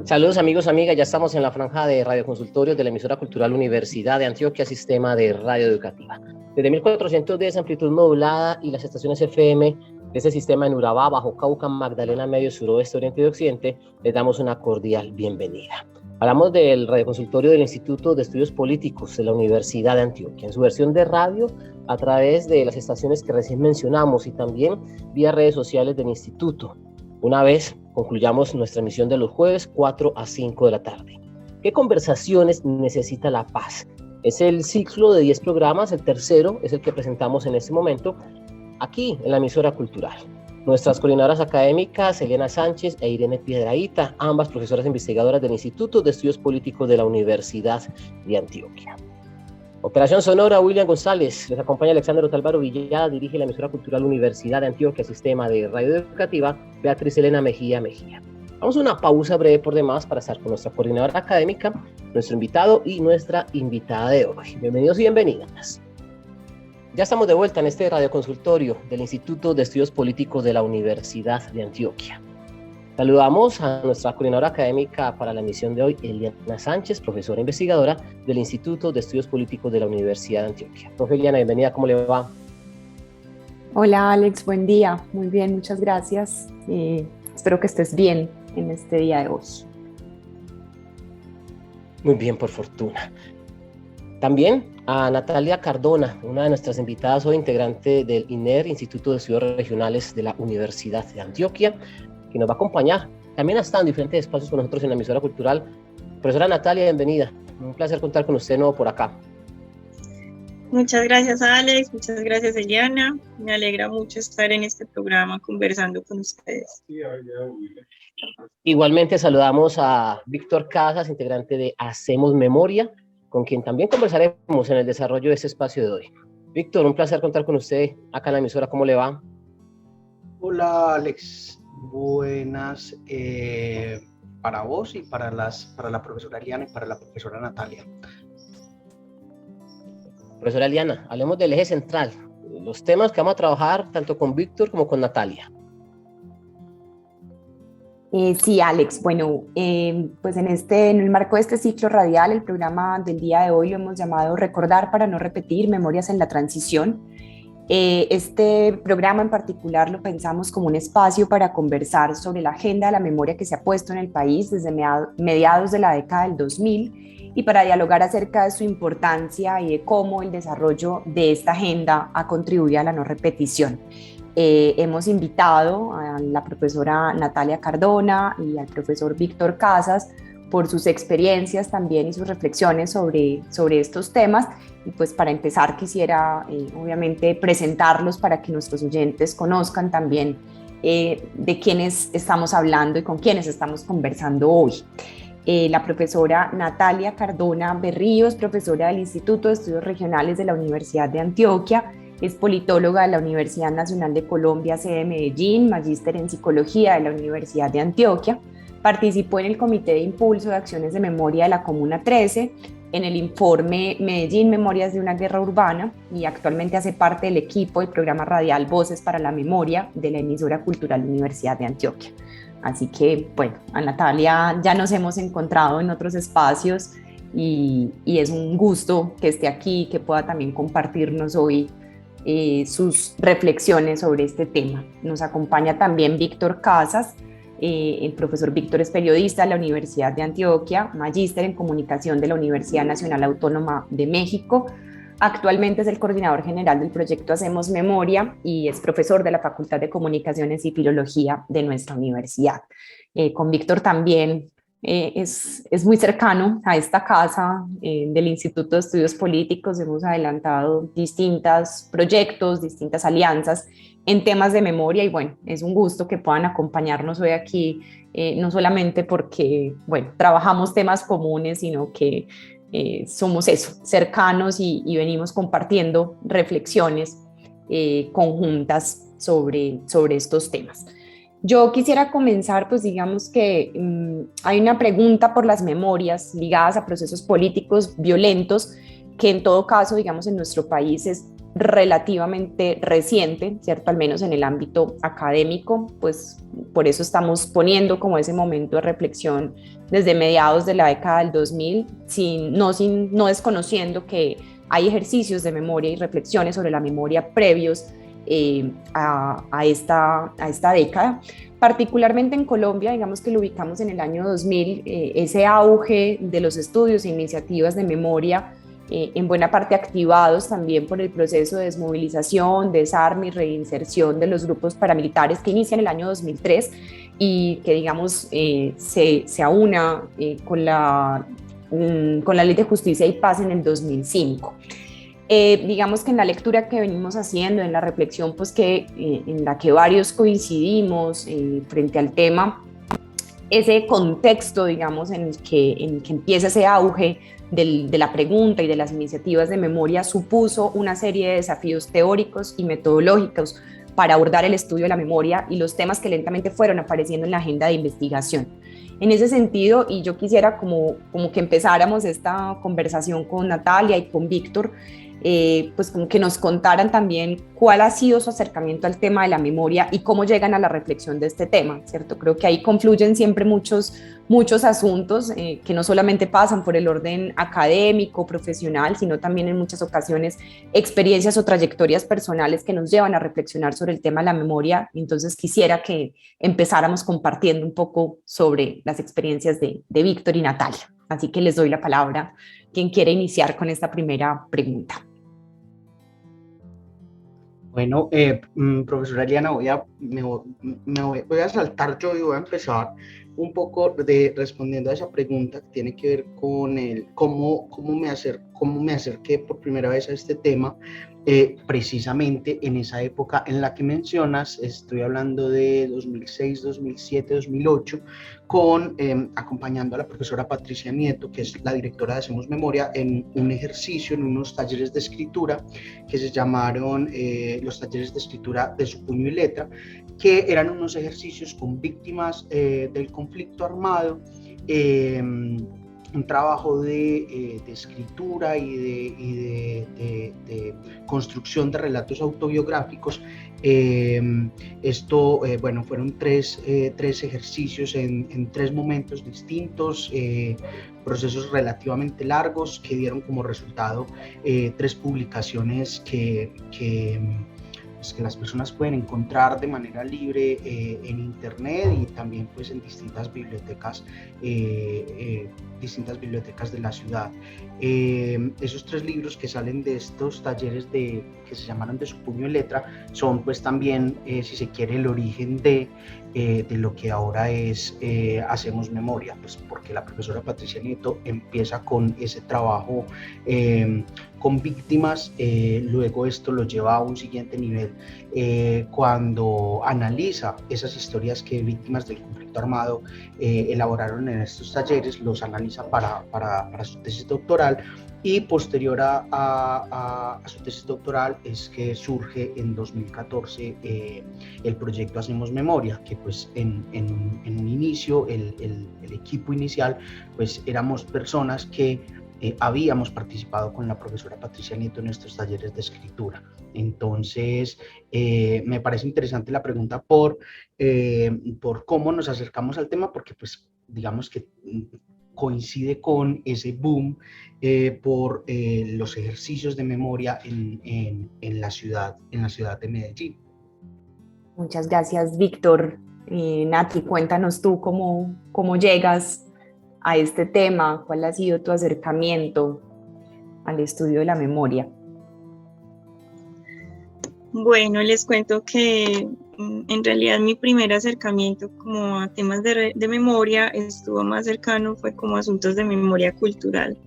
Saludos amigos, amigas, ya estamos en la franja de radioconsultorios de la emisora cultural Universidad de Antioquia, sistema de radio educativa. Desde 1410 amplitud modulada y las estaciones FM de ese sistema en Urabá, Bajo Cauca, Magdalena, Medio, Suroeste, Oriente y Occidente, les damos una cordial bienvenida. Hablamos del radioconsultorio del Instituto de Estudios Políticos de la Universidad de Antioquia, en su versión de radio a través de las estaciones que recién mencionamos y también vía redes sociales del instituto. Una vez concluyamos nuestra emisión de los jueves 4 a 5 de la tarde. ¿Qué conversaciones necesita la paz? Es el ciclo de 10 programas, el tercero es el que presentamos en este momento, aquí en la emisora cultural. Nuestras coordinadoras académicas, Elena Sánchez e Irene Piedrahita, ambas profesoras investigadoras del Instituto de Estudios Políticos de la Universidad de Antioquia. Operación sonora, William González. Les acompaña Alexander Otálvaro Villada, dirige la emisora cultural Universidad de Antioquia, sistema de radio educativa, Beatriz Elena Mejía. Vamos a una pausa breve por demás para estar con nuestra coordinadora académica, nuestro invitado y nuestra invitada de hoy. Bienvenidos y bienvenidas. Ya estamos de vuelta en este radioconsultorio del Instituto de Estudios Políticos de la Universidad de Antioquia. Saludamos a nuestra coordinadora académica para la emisión de hoy, Eliana Sánchez, profesora investigadora del Instituto de Estudios Políticos de la Universidad de Antioquia. Profe Eliana, bienvenida, ¿cómo le va? Hola Alex, buen día, muy bien, muchas gracias. Espero que estés bien en este día de hoy. Muy bien, por fortuna. También a Natalia Cardona, una de nuestras invitadas hoy, integrante del INER, Instituto de Estudios Regionales de la Universidad de Antioquia, que nos va a acompañar. También está en diferentes espacios con nosotros en la emisora cultural. Profesora Natalia, bienvenida. Un placer contar con usted de nuevo por acá. Muchas gracias, Alex. Muchas gracias, Eliana. Me alegra mucho estar en este programa conversando con ustedes. Igualmente saludamos a Víctor Casas, integrante de Hacemos Memoria, con quien también conversaremos en el desarrollo de este espacio de hoy. Víctor, un placer contar con usted acá en la emisora. ¿Cómo le va? Hola, Alex. Buenas para vos y para la profesora Eliana y para la profesora Natalia. Profesora Eliana, hablemos del eje central, los temas que vamos a trabajar tanto con Víctor como con Natalia. Sí, Alex, bueno, pues en el marco de este ciclo radial, el programa del día de hoy lo hemos llamado Recordar para no repetir, Memorias en la Transición. Este programa en particular lo pensamos como un espacio para conversar sobre la agenda de la memoria que se ha puesto en el país desde mediados de la década del 2000 y para dialogar acerca de su importancia y de cómo el desarrollo de esta agenda ha contribuido a la no repetición. Hemos invitado a la profesora Natalia Cardona y al profesor Víctor Casas por sus experiencias también y sus reflexiones sobre estos temas. Y pues para empezar quisiera obviamente presentarlos para que nuestros oyentes conozcan también de quiénes estamos hablando y con quiénes estamos conversando hoy. La profesora Natalia Cardona Berríos, profesora del Instituto de Estudios Regionales de la Universidad de Antioquia, es politóloga de la Universidad Nacional de Colombia, sede Medellín, magíster en Psicología de la Universidad de Antioquia. Participó en el Comité de Impulso de Acciones de Memoria de la Comuna 13, en el informe Medellín, Memorias de una Guerra Urbana, y actualmente hace parte del equipo del programa radial Voces para la Memoria de la emisora cultural Universidad de Antioquia. Así que, bueno, a Natalia ya nos hemos encontrado en otros espacios y es un gusto que esté aquí, que pueda también compartirnos hoy sus reflexiones sobre este tema. Nos acompaña también Víctor Casas. El profesor Víctor es periodista de la Universidad de Antioquia, magíster en comunicación de la Universidad Nacional Autónoma de México. Actualmente es el coordinador general del proyecto Hacemos Memoria y es profesor de la Facultad de Comunicaciones y Filología de nuestra universidad. Con Víctor también es muy cercano a esta casa del Instituto de Estudios Políticos. Hemos adelantado distintos proyectos, distintas alianzas en temas de memoria y bueno, es un gusto que puedan acompañarnos hoy aquí, no solamente porque, bueno, trabajamos temas comunes, sino que somos eso, cercanos y venimos compartiendo reflexiones conjuntas sobre estos temas. Yo quisiera comenzar, pues digamos que hay una pregunta por las memorias ligadas a procesos políticos violentos que en todo caso, digamos, en nuestro país es relativamente reciente, ¿cierto? Al menos en el ámbito académico, pues por eso estamos poniendo como ese momento de reflexión desde mediados de la década del 2000, no desconociendo que hay ejercicios de memoria y reflexiones sobre la memoria previos a esta década. Particularmente en Colombia, digamos que lo ubicamos en el año 2000, ese auge de los estudios e iniciativas de memoria, en buena parte activados también por el proceso de desmovilización, desarme y reinserción de los grupos paramilitares que inicia en el año 2003 y que, digamos, se aúna con la Ley de Justicia y Paz en el 2005. Digamos que en la lectura que venimos haciendo, en la reflexión pues en la que varios coincidimos frente al tema, ese contexto, digamos, en el que empieza ese auge de la pregunta y de las iniciativas de memoria, supuso una serie de desafíos teóricos y metodológicos para abordar el estudio de la memoria y los temas que lentamente fueron apareciendo en la agenda de investigación. En ese sentido, y yo quisiera como que empezáramos esta conversación con Natalia y con Víctor, pues como que nos contaran también cuál ha sido su acercamiento al tema de la memoria y cómo llegan a la reflexión de este tema, ¿cierto? Creo que ahí confluyen siempre muchos asuntos que no solamente pasan por el orden académico, profesional, sino también en muchas ocasiones experiencias o trayectorias personales que nos llevan a reflexionar sobre el tema de la memoria. Entonces quisiera que empezáramos compartiendo un poco sobre las experiencias de Víctor y Natalia. Así que les doy la palabra. ¿Quién quiere iniciar con esta primera pregunta? Bueno, profesora Eliana, voy a saltar yo y voy a empezar un poco respondiendo a esa pregunta que tiene que ver con cómo me acerqué por primera vez a este tema, precisamente en esa época en la que mencionas. Estoy hablando de 2006, 2007, 2008, acompañando a la profesora Patricia Nieto, que es la directora de Hacemos Memoria, en un ejercicio, en unos talleres de escritura que se llamaron los talleres de escritura de su puño y letra, que eran unos ejercicios con víctimas del conflicto armado, un trabajo de escritura y de construcción de relatos autobiográficos. Fueron tres ejercicios en tres momentos distintos, procesos relativamente largos que dieron como resultado tres publicaciones que las personas pueden encontrar de manera libre en internet y también pues en distintas bibliotecas de la ciudad. Esos tres libros que salen de estos talleres que se llamaron De su puño y letra son pues también, si se quiere, el origen de lo que ahora es Hacemos Memoria, pues porque la profesora Patricia Nieto empieza con ese trabajo con víctimas, luego esto lo lleva a un siguiente nivel cuando analiza esas historias que víctimas del conflicto armado elaboraron en estos talleres, los analiza para su tesis doctoral, y posterior a su tesis doctoral es que surge en 2014 el proyecto Hacemos Memoria, que pues en un inicio, el equipo inicial, pues éramos personas que habíamos participado con la profesora Patricia Nieto en estos talleres de escritura. Entonces, me parece interesante la pregunta por cómo nos acercamos al tema, porque pues digamos que coincide con ese boom por los ejercicios de memoria en la ciudad de Medellín. Muchas gracias, Víctor. Nati, cuéntanos tú cómo llegas a este tema, cuál ha sido tu acercamiento al estudio de la memoria. Bueno, les cuento que en realidad mi primer acercamiento como a temas de memoria estuvo más cercano, fue como asuntos de memoria cultural.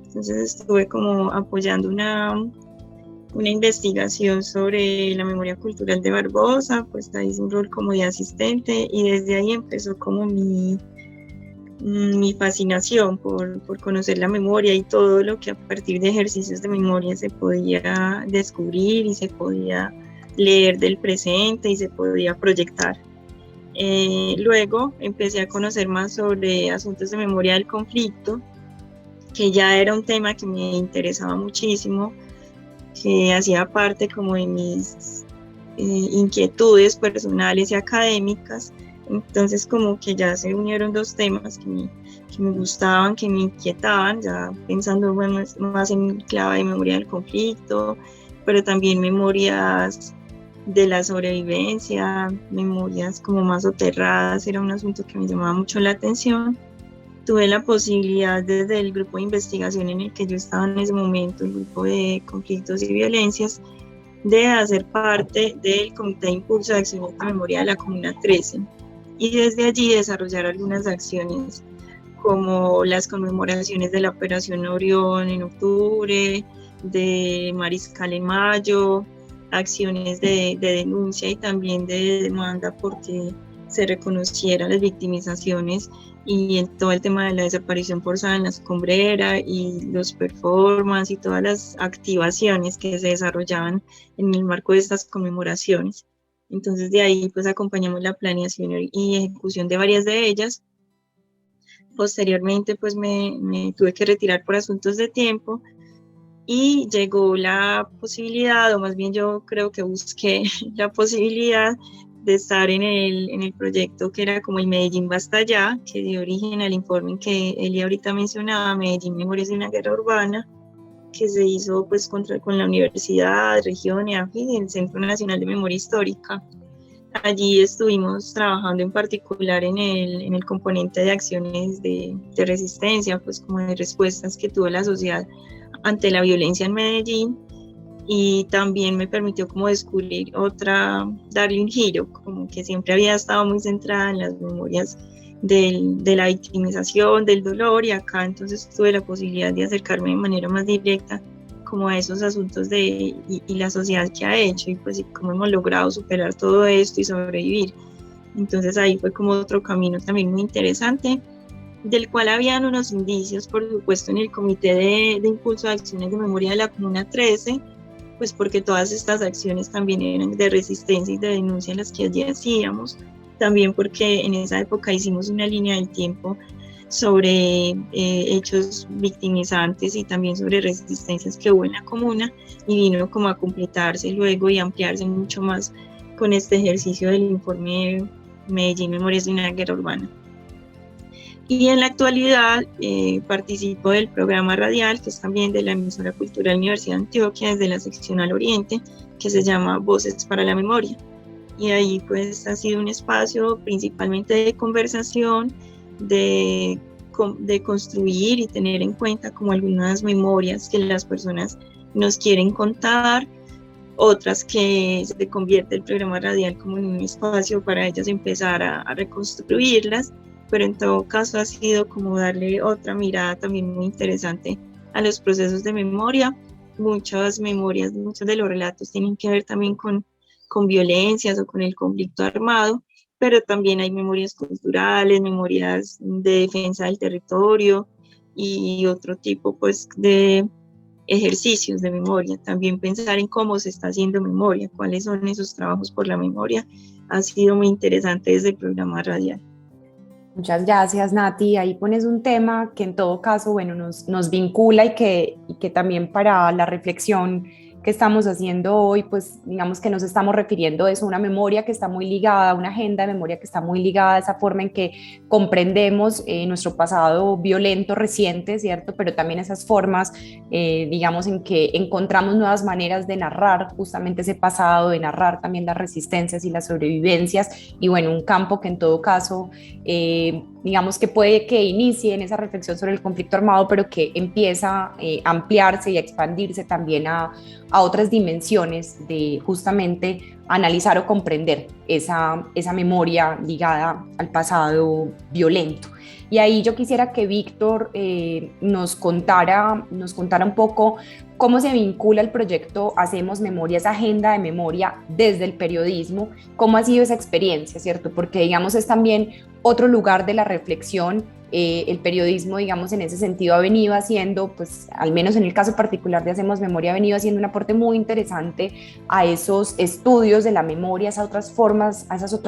Entonces estuve como apoyando una investigación sobre la memoria cultural de Barbosa, pues ahí hice un rol como de asistente y desde ahí empezó como mi fascinación por conocer la memoria y todo lo que a partir de ejercicios de memoria se podía descubrir y se podía leer del presente y se podía proyectar. Luego empecé a conocer más sobre asuntos de memoria del conflicto, que ya era un tema que me interesaba muchísimo, que hacía parte como de mis inquietudes personales y académicas. Entonces como que ya se unieron dos temas que me gustaban, que me inquietaban, ya pensando más en clave de memoria del conflicto, pero también memorias de la sobrevivencia, memorias como más soterradas, era un asunto que me llamaba mucho la atención. Tuve la posibilidad desde el grupo de investigación en el que yo estaba en ese momento, el grupo de conflictos y violencias, de hacer parte del Comité de Impulso de Acciones de Memoria de la Comuna 13 y desde allí desarrollar algunas acciones como las conmemoraciones de la Operación Orión en octubre, de Mariscal en mayo, acciones de denuncia y también de demanda porque se reconocieran las victimizaciones y en todo el tema de la desaparición forzada en la escombrera y los performances y todas las activaciones que se desarrollaban en el marco de estas conmemoraciones. Entonces de ahí pues acompañamos la planeación y ejecución de varias de ellas. Posteriormente pues me tuve que retirar por asuntos de tiempo y llegó la posibilidad, o más bien yo creo que busqué la posibilidad de estar en el proyecto que era como el Medellín Basta Ya, que dio origen al informe que Eli ahorita mencionaba, Medellín Memorias de una Guerra Urbana, que se hizo pues con la Universidad, Región y AFI, el Centro Nacional de Memoria Histórica. Allí estuvimos trabajando en particular en el componente de acciones de resistencia, pues como de respuestas que tuvo la sociedad ante la violencia en Medellín, y también me permitió como descubrir darle un giro, como que siempre había estado muy centrada en las memorias de la victimización, del dolor, y acá entonces tuve la posibilidad de acercarme de manera más directa como a esos asuntos y la sociedad que ha hecho y pues cómo hemos logrado superar todo esto y sobrevivir. Entonces ahí fue como otro camino también muy interesante, del cual habían unos indicios, por supuesto, en el Comité de Impulso de Acciones de Memoria de la Comuna 13, pues porque todas estas acciones también eran de resistencia y de denuncia en las que allí hacíamos, también porque en esa época hicimos una línea del tiempo sobre hechos victimizantes y también sobre resistencias que hubo en la comuna, y vino como a completarse luego y ampliarse mucho más con este ejercicio del informe Medellín Memorias de una Guerra Urbana. Y en la actualidad participo del programa radial, que es también de la emisora cultural Universidad de Antioquia, desde la seccional Oriente, que se llama Voces para la Memoria. Y ahí pues ha sido un espacio principalmente de conversación, de construir y tener en cuenta como algunas memorias que las personas nos quieren contar, otras que se convierte el programa radial como en un espacio para ellas empezar a reconstruirlas, pero en todo caso ha sido como darle otra mirada también muy interesante a los procesos de memoria. Muchas memorias, muchos de los relatos tienen que ver también con violencias o con el conflicto armado, pero también hay memorias culturales, memorias de defensa del territorio y otro tipo pues de ejercicios de memoria. También pensar en cómo se está haciendo memoria, cuáles son esos trabajos por la memoria, ha sido muy interesante desde el programa radial. Muchas gracias, Nati. Ahí pones un tema que en todo caso, bueno, nos vincula y que también para la reflexión que estamos haciendo hoy, pues digamos que nos estamos refiriendo a eso, una memoria que está muy ligada, a una agenda de memoria que está muy ligada a esa forma en que comprendemos nuestro pasado violento reciente, ¿cierto? Pero también esas formas, digamos, en que encontramos nuevas maneras de narrar justamente ese pasado, de narrar también las resistencias y las sobrevivencias, y bueno, un campo que en todo caso, digamos que puede que inicie en esa reflexión sobre el conflicto armado, pero que empieza a ampliarse y a expandirse también a otras dimensiones de justamente analizar o comprender esa memoria ligada al pasado violento. Y ahí yo quisiera que Víctor nos contara un poco cómo se vincula el proyecto Hacemos Memoria, esa agenda de memoria desde el periodismo, cómo ha sido esa experiencia, ¿cierto? Porque digamos es también otro lugar de la reflexión el periodismo, digamos, en ese sentido ha venido haciendo, pues al menos en el caso particular de Hacemos Memoria, ha venido haciendo un aporte muy interesante a esos estudios de la memoria, a esas otras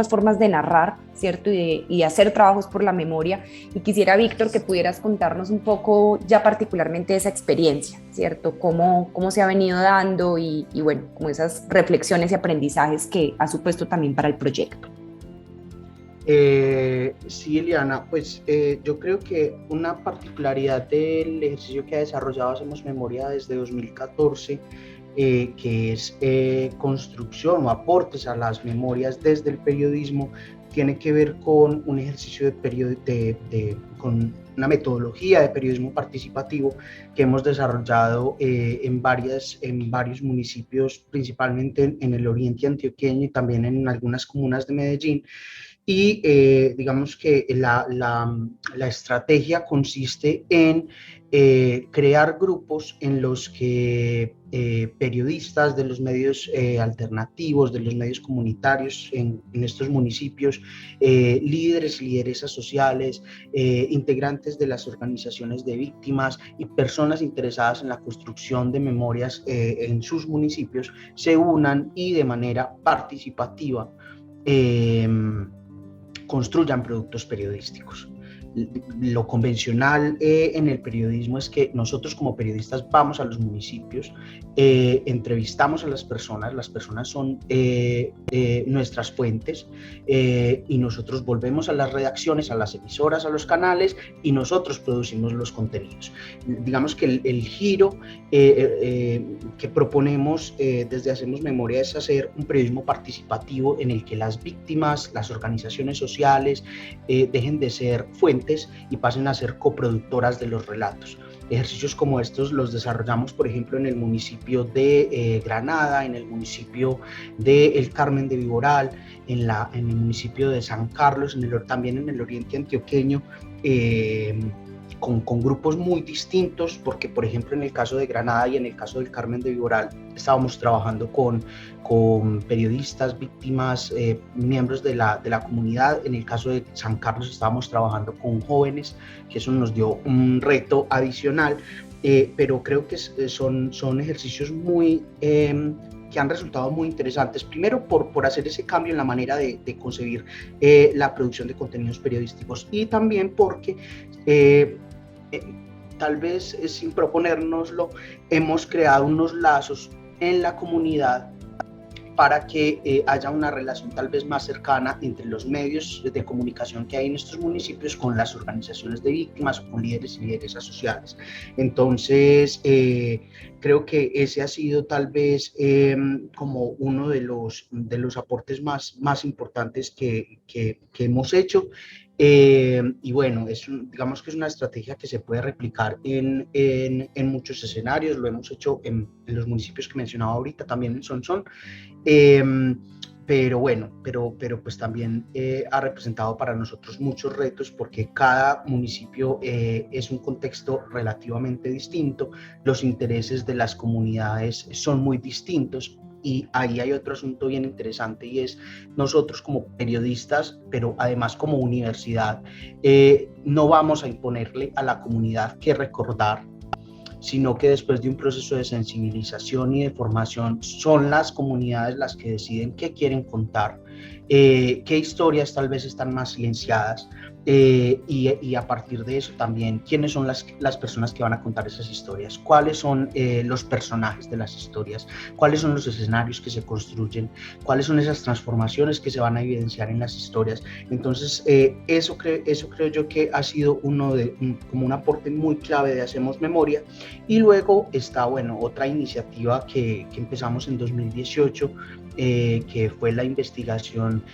formas de narrar, ¿cierto? Y hacer trabajos por la memoria. Y quisiera, Víctor, que pudieras contarnos un poco ya particularmente esa experiencia, ¿cierto? Cómo se ha venido dando y bueno, como esas reflexiones y aprendizajes que ha supuesto también para el proyecto. Sí, Eliana, pues yo creo que una particularidad del ejercicio que ha desarrollado Hacemos Memoria desde 2014, que es construcción o aportes a las memorias desde el periodismo, tiene que ver con un ejercicio con una metodología de periodismo participativo que hemos desarrollado en varios municipios, principalmente en el oriente antioqueño y también en algunas comunas de Medellín. Y digamos que la estrategia consiste en crear grupos en los que periodistas de los medios alternativos, de los medios comunitarios en estos municipios, líderes y lideresas sociales, integrantes de las organizaciones de víctimas y personas interesadas en la construcción de memorias en sus municipios se unan y de manera participativa construyan productos periodísticos. Lo convencional en el periodismo es que nosotros como periodistas vamos a los municipios, entrevistamos a las personas son nuestras fuentes y nosotros volvemos a las redacciones, a las emisoras, a los canales y nosotros producimos los contenidos. Digamos que el giro que proponemos desde Hacemos Memoria es hacer un periodismo participativo en el que las víctimas, las organizaciones sociales dejen de ser fuentes y pasen a ser coproductoras de los relatos. Ejercicios como estos los desarrollamos, por ejemplo, en el municipio de Granada, en el municipio de El Carmen de Viboral, en el municipio de San Carlos, también en el oriente antioqueño, con grupos muy distintos, porque por ejemplo en el caso de Granada y en el caso del Carmen de Viboral estábamos trabajando con periodistas, víctimas, miembros de la comunidad. En el caso de San Carlos estábamos trabajando con jóvenes, que eso nos dio un reto adicional, pero creo que son ejercicios que han resultado muy interesantes, primero por hacer ese cambio en la manera de concebir la producción de contenidos periodísticos y también porque tal vez sin proponérnoslo hemos creado unos lazos en la comunidad para que haya una relación tal vez más cercana entre los medios de comunicación que hay en estos municipios con las organizaciones de víctimas o con líderes y lideresas sociales. Entonces, creo que ese ha sido tal vez como uno de los aportes más importantes que hemos hecho. Y bueno, digamos que es una estrategia que se puede replicar en muchos escenarios. Lo hemos hecho en los municipios que mencionaba ahorita, también en Sonsón. Pero bueno, pero pues también ha representado para nosotros muchos retos porque cada municipio es un contexto relativamente distinto, los intereses de las comunidades son muy distintos. Y ahí hay otro asunto bien interesante y es nosotros como periodistas, pero además como universidad, no vamos a imponerle a la comunidad qué recordar, sino que después de un proceso de sensibilización y de formación son las comunidades las que deciden qué quieren contar, qué historias tal vez están más silenciadas y a partir de eso también quiénes son las personas que van a contar esas historias, cuáles son los personajes de las historias, cuáles son los escenarios que se construyen, cuáles son esas transformaciones que se van a evidenciar en las historias. Entonces eso creo yo que ha sido como un aporte muy clave de Hacemos Memoria. Y luego está, bueno, otra iniciativa que empezamos en 2018, que fue la investigación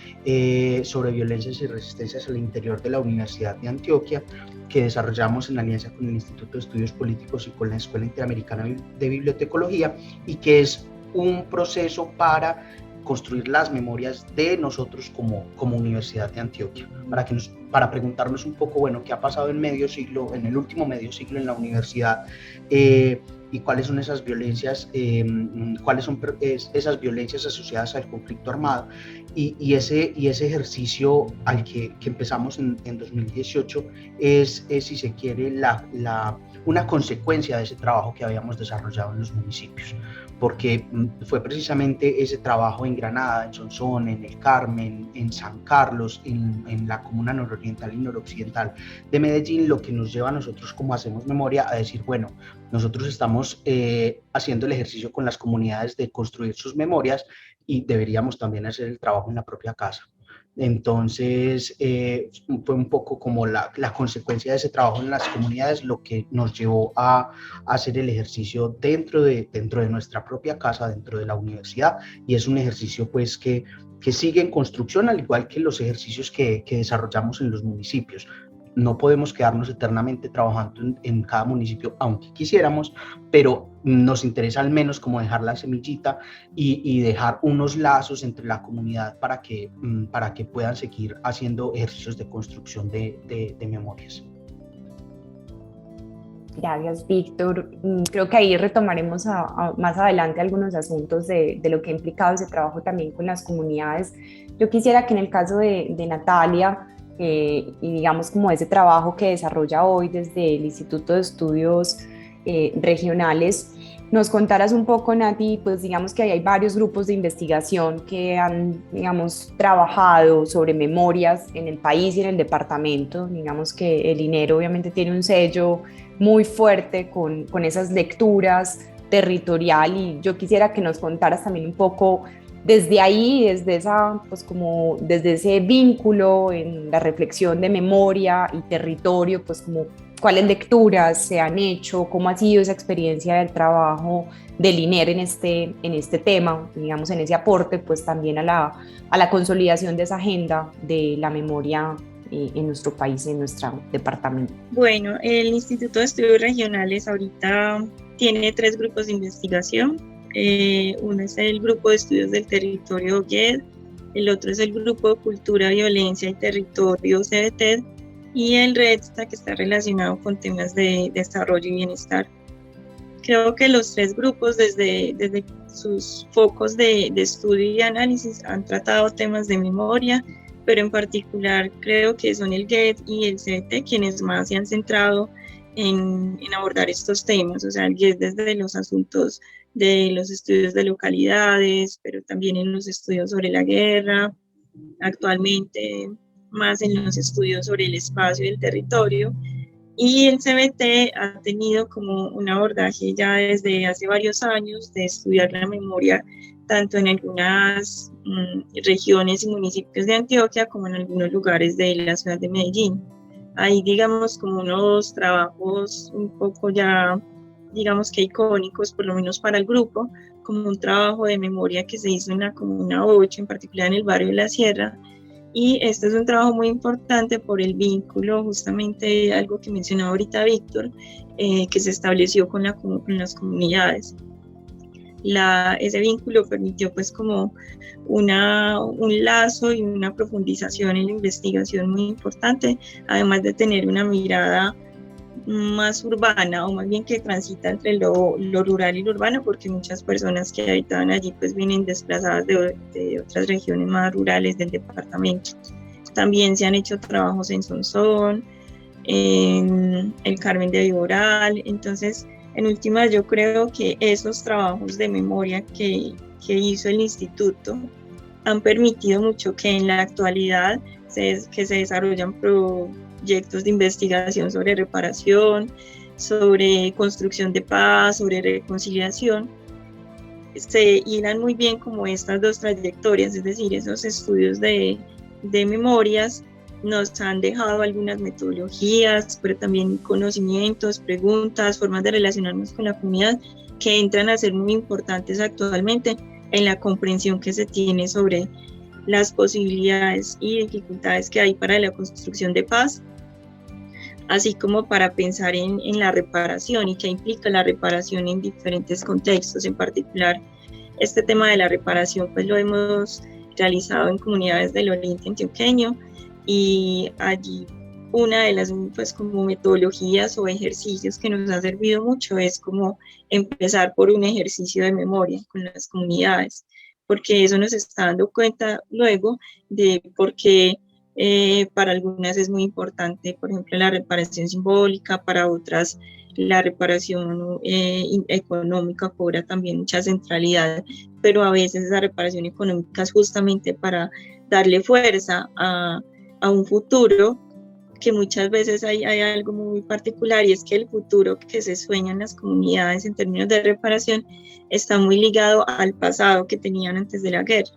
sobre violencias y resistencias al interior de la Universidad de Antioquia, que desarrollamos en alianza con el Instituto de Estudios Políticos y con la Escuela Interamericana de Bibliotecología, y que es un proceso para construir las memorias de nosotros como Universidad de Antioquia, para preguntarnos un poco, bueno, qué ha pasado en el último medio siglo en la universidad, y cuáles son esas violencias, esas violencias asociadas al conflicto armado, y ese ejercicio al que empezamos en 2018 es, si se quiere, una consecuencia de ese trabajo que habíamos desarrollado en los municipios, porque fue precisamente ese trabajo en Granada, en Sonsón, en El Carmen, en San Carlos, en la comuna nororiental y noroccidental de Medellín, lo que nos lleva a nosotros, como Hacemos Memoria, a decir, bueno, nosotros estamos haciendo el ejercicio con las comunidades de construir sus memorias y deberíamos también hacer el trabajo en la propia casa. Entonces, fue un poco como la consecuencia de ese trabajo en las comunidades lo que nos llevó a hacer el ejercicio dentro de nuestra propia casa, dentro de la universidad, y es un ejercicio pues que sigue en construcción, al igual que los ejercicios que desarrollamos en los municipios. No podemos quedarnos eternamente trabajando en cada municipio, aunque quisiéramos, pero nos interesa al menos como dejar la semillita y dejar unos lazos entre la comunidad para que puedan seguir haciendo ejercicios de construcción de memorias. Gracias, Víctor. Creo que ahí retomaremos más adelante algunos asuntos de lo que ha implicado ese trabajo también con las comunidades. Yo quisiera que en el caso de Natalia, y digamos como ese trabajo que desarrolla hoy desde el Instituto de Estudios Regionales, nos contaras un poco, Nati, pues digamos que hay varios grupos de investigación que han, digamos, trabajado sobre memorias en el país y en el departamento. Digamos que el INER obviamente tiene un sello muy fuerte con esas lecturas territorial, y yo quisiera que nos contaras también un poco desde ahí, desde ese vínculo en la reflexión de memoria y territorio, pues como cuáles lecturas se han hecho, cómo ha sido esa experiencia del trabajo del INER en este tema, digamos, en ese aporte, pues también a la consolidación de esa agenda de la memoria en nuestro país, en nuestro departamento. Bueno, el Instituto de Estudios Regionales ahorita tiene 3 grupos de investigación. Uno es el Grupo de Estudios del Territorio GED, el otro es el Grupo de Cultura, Violencia y Territorio CBT, y el REDSTA, que está relacionado con temas de desarrollo y bienestar. Creo que los 3 grupos desde sus focos de estudio y análisis han tratado temas de memoria, pero en particular creo que son el GED y el CBT quienes más se han centrado en abordar estos temas. O sea, el GED desde los asuntos de los estudios de localidades, pero también en los estudios sobre la guerra, actualmente más en los estudios sobre el espacio y el territorio, y el CBT ha tenido como un abordaje ya desde hace varios años de estudiar la memoria tanto en algunas regiones y municipios de Antioquia como en algunos lugares de la ciudad de Medellín. Hay, digamos, como unos trabajos un poco ya, digamos que icónicos, por lo menos para el grupo, como un trabajo de memoria que se hizo en la Comuna 8, en particular en el barrio de La Sierra, y este es un trabajo muy importante por el vínculo, justamente algo que mencionaba ahorita Víctor, que se estableció con las comunidades. Ese vínculo permitió pues como un lazo y una profundización en la investigación muy importante, además de tener una mirada más urbana, o más bien que transita entre lo rural y lo urbano, porque muchas personas que habitaban allí pues vienen desplazadas de otras regiones más rurales del departamento. También se han hecho trabajos en Sonsón, en El Carmen de Viboral. Entonces, en últimas, yo creo que esos trabajos de memoria que hizo el instituto han permitido mucho que en la actualidad que se desarrollan proyectos de investigación sobre reparación, sobre construcción de paz, sobre reconciliación, se hilan muy bien como estas dos trayectorias, es decir, esos estudios de memorias nos han dejado algunas metodologías, pero también conocimientos, preguntas, formas de relacionarnos con la comunidad que entran a ser muy importantes actualmente en la comprensión que se tiene sobre las posibilidades y dificultades que hay para la construcción de paz, así como para pensar en la reparación y qué implica la reparación en diferentes contextos, en particular este tema de la reparación pues lo hemos realizado en comunidades del oriente antioqueño, y allí una de las pues como metodologías o ejercicios que nos ha servido mucho es como empezar por un ejercicio de memoria con las comunidades, porque eso nos está dando cuenta luego de por qué para algunas es muy importante, por ejemplo, la reparación simbólica, para otras la reparación económica cobra también mucha centralidad, pero a veces esa reparación económica es justamente para darle fuerza a un futuro, que muchas veces hay algo muy particular, y es que el futuro que se sueña en las comunidades en términos de reparación está muy ligado al pasado que tenían antes de la guerra.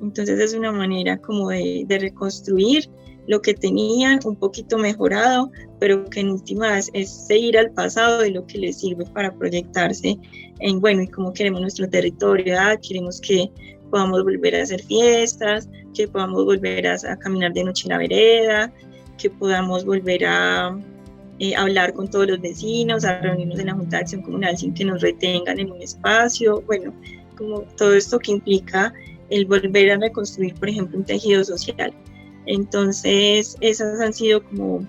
Entonces es una manera como de reconstruir lo que tenían un poquito mejorado, pero que en últimas es seguir al pasado de lo que les sirve para proyectarse en, bueno, y cómo queremos nuestro territorio, queremos que podamos volver a hacer fiestas, que podamos volver a caminar de noche en la vereda, que podamos volver a hablar con todos los vecinos, a reunirnos en la Junta de Acción Comunal sin que nos retengan en un espacio, bueno, como todo esto que implica el volver a reconstruir, por ejemplo, un tejido social. Entonces, esas han sido como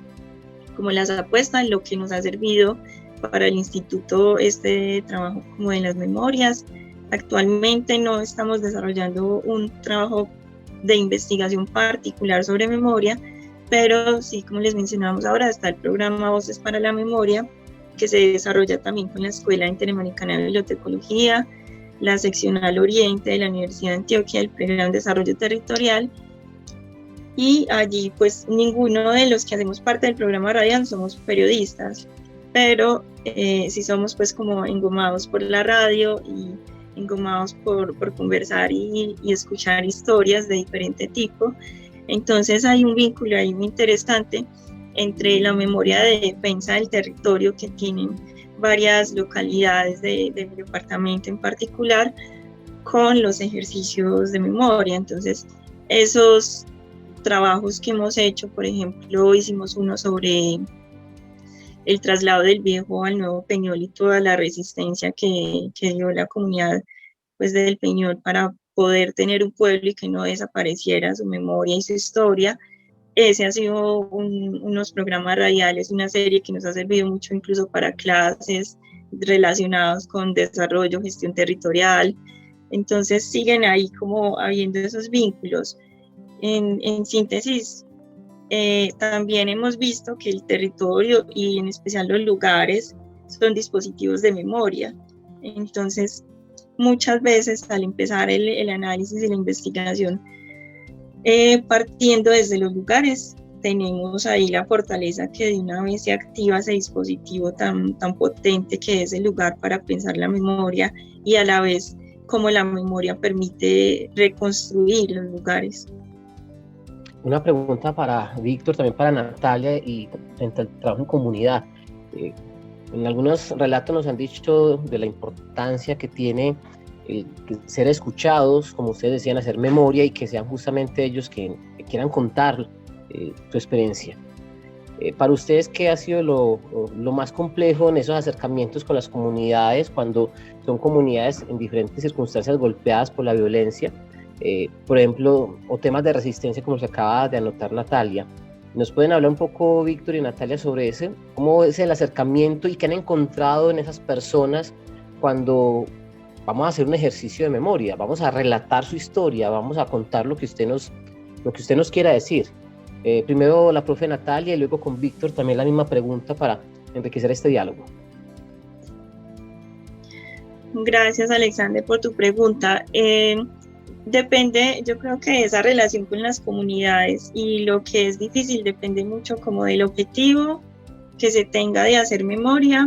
las apuestas, lo que nos ha servido para el instituto este trabajo como de las memorias. Actualmente no estamos desarrollando un trabajo de investigación particular sobre memoria, pero sí, como les mencionamos ahora, está el programa Voces para la Memoria, que se desarrolla también con la Escuela Interamericana de Bibliotecología, la seccional Oriente de la Universidad de Antioquia, el Programa de Desarrollo Territorial, y allí pues ninguno de los que hacemos parte del programa radial somos periodistas, pero sí somos pues como engomados por la radio y engomados por conversar y escuchar historias de diferente tipo. Entonces hay un vínculo ahí muy interesante entre la memoria de defensa del territorio que tienen varias localidades de mi departamento en particular con los ejercicios de memoria. Entonces esos trabajos que hemos hecho, por ejemplo, hicimos uno sobre el traslado del viejo al nuevo Peñol y toda la resistencia que dio la comunidad pues del Peñol para poder tener un pueblo y que no desapareciera su memoria y su historia. Ese ha sido unos programas radiales, una serie que nos ha servido mucho incluso para clases relacionados con desarrollo, gestión territorial. Entonces siguen ahí como habiendo esos vínculos. En síntesis, también hemos visto que el territorio y en especial los lugares son dispositivos de memoria. Entonces, muchas veces al empezar el análisis y la investigación, partiendo desde los lugares, tenemos ahí la fortaleza que de una vez se activa ese dispositivo tan potente que es el lugar para pensar la memoria, y a la vez como la memoria permite reconstruir los lugares. Una pregunta para Víctor, también para Natalia, y frente al trabajo en comunidad. En algunos relatos nos han dicho de la importancia que tiene ser escuchados, como ustedes decían, hacer memoria, y que sean justamente ellos que quieran contar su experiencia. Para ustedes, ¿qué ha sido lo más complejo en esos acercamientos con las comunidades cuando son comunidades en diferentes circunstancias golpeadas por la violencia? Por ejemplo, o temas de resistencia como se acaba de anotar Natalia. ¿Nos pueden hablar un poco, Víctor y Natalia, sobre ese? ¿Cómo es el acercamiento y qué han encontrado en esas personas cuando vamos a hacer un ejercicio de memoria? Vamos a relatar su historia, vamos a contar lo que usted nos quiera decir. Primero la profe Natalia y luego con Víctor también la misma pregunta para enriquecer este diálogo. Gracias, Alexander, por tu pregunta. Depende, yo creo que esa relación con las comunidades y lo que es difícil depende mucho como del objetivo que se tenga de hacer memoria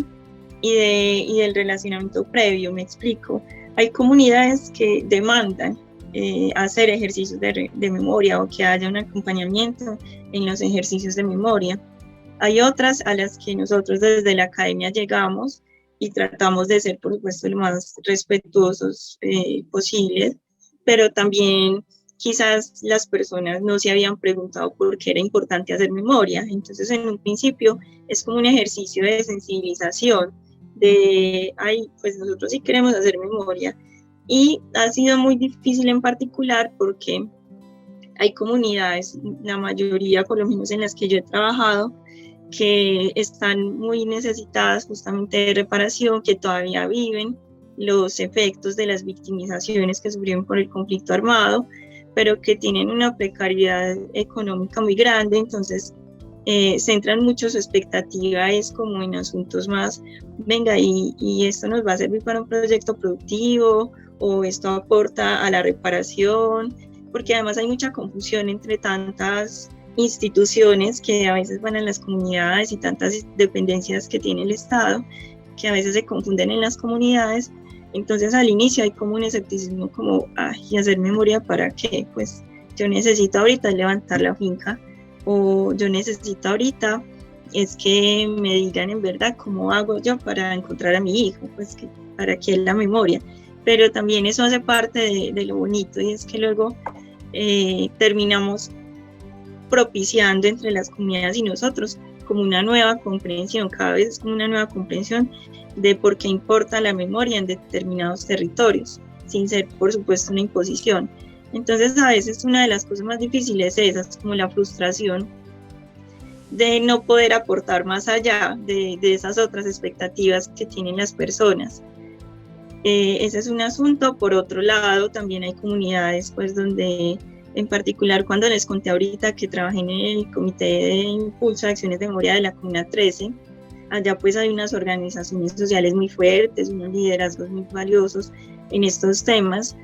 y del relacionamiento previo. Me explico. Hay comunidades que demandan hacer ejercicios de memoria o que haya un acompañamiento en los ejercicios de memoria. Hay otras a las que nosotros desde la academia llegamos y tratamos de ser, por supuesto, lo más respetuosos posibles, pero también quizás las personas no se habían preguntado por qué era importante hacer memoria. Entonces, en un principio, es como un ejercicio de sensibilización, pues nosotros sí queremos hacer memoria, Y ha sido muy difícil en particular porque hay comunidades, la mayoría, por lo menos en las que yo he trabajado, que están muy necesitadas justamente de reparación, que todavía viven los efectos de las victimizaciones que sufrieron por el conflicto armado, pero que tienen una precariedad económica muy grande. Entonces centran mucho su expectativa es como en asuntos más, venga, y esto nos va a servir para un proyecto productivo, o esto aporta a la reparación, porque además hay mucha confusión entre tantas instituciones que a veces van a las comunidades y tantas dependencias que tiene el Estado, que a veces se confunden en las comunidades. Entonces al inicio hay como un escepticismo como, ¿y hacer memoria para qué? Pues yo necesito ahorita levantar la finca, o yo necesito ahorita es que me digan en verdad cómo hago yo para encontrar a mi hijo, pues que para qué es la memoria. Pero también eso hace parte de lo bonito, y es que luego terminamos propiciando entre las comunidades y nosotros como una nueva comprensión, cada vez es como una nueva comprensión de por qué importa la memoria en determinados territorios, sin ser por supuesto una imposición. Entonces a veces una de las cosas más difíciles es esa, como la frustración de no poder aportar más allá de esas otras expectativas que tienen las personas. Ese es un asunto. Por otro lado, también hay comunidades pues donde, en particular cuando les conté ahorita que trabajé en el Comité de Impulso de Acciones de Memoria de la Comuna 13, allá pues hay unas organizaciones sociales muy fuertes, unos liderazgos muy valiosos en estos temas,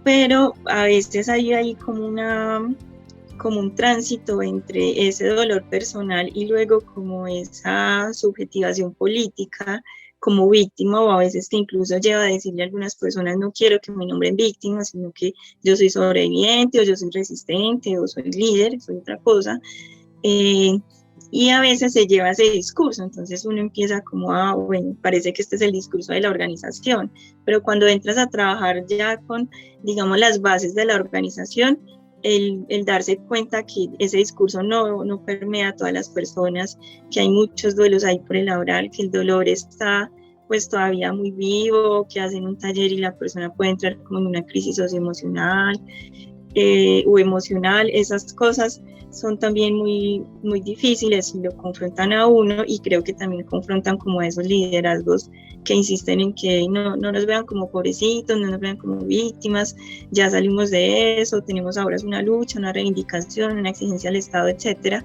pero a veces hay como un tránsito entre ese dolor personal y luego como esa subjetivación política como víctima, o a veces que incluso lleva a decirle a algunas personas, no quiero que me nombren víctima, sino que yo soy sobreviviente, o yo soy resistente, o soy líder, soy otra cosa. Y a veces se lleva ese discurso, entonces uno empieza como, bueno, parece que este es el discurso de la organización, pero cuando entras a trabajar ya con, digamos, las bases de la organización, el darse cuenta que ese discurso no permea a todas las personas, que hay muchos duelos ahí por el oral, que el dolor está pues todavía muy vivo, que hacen un taller y la persona puede entrar como en una crisis socioemocional o emocional. Esas cosas son también muy, muy difíciles y lo confrontan a uno, y creo que también confrontan como a esos liderazgos que insisten en que no nos vean como pobrecitos, no nos vean como víctimas, ya salimos de eso, tenemos ahora una lucha, una reivindicación, una exigencia al Estado, etcétera,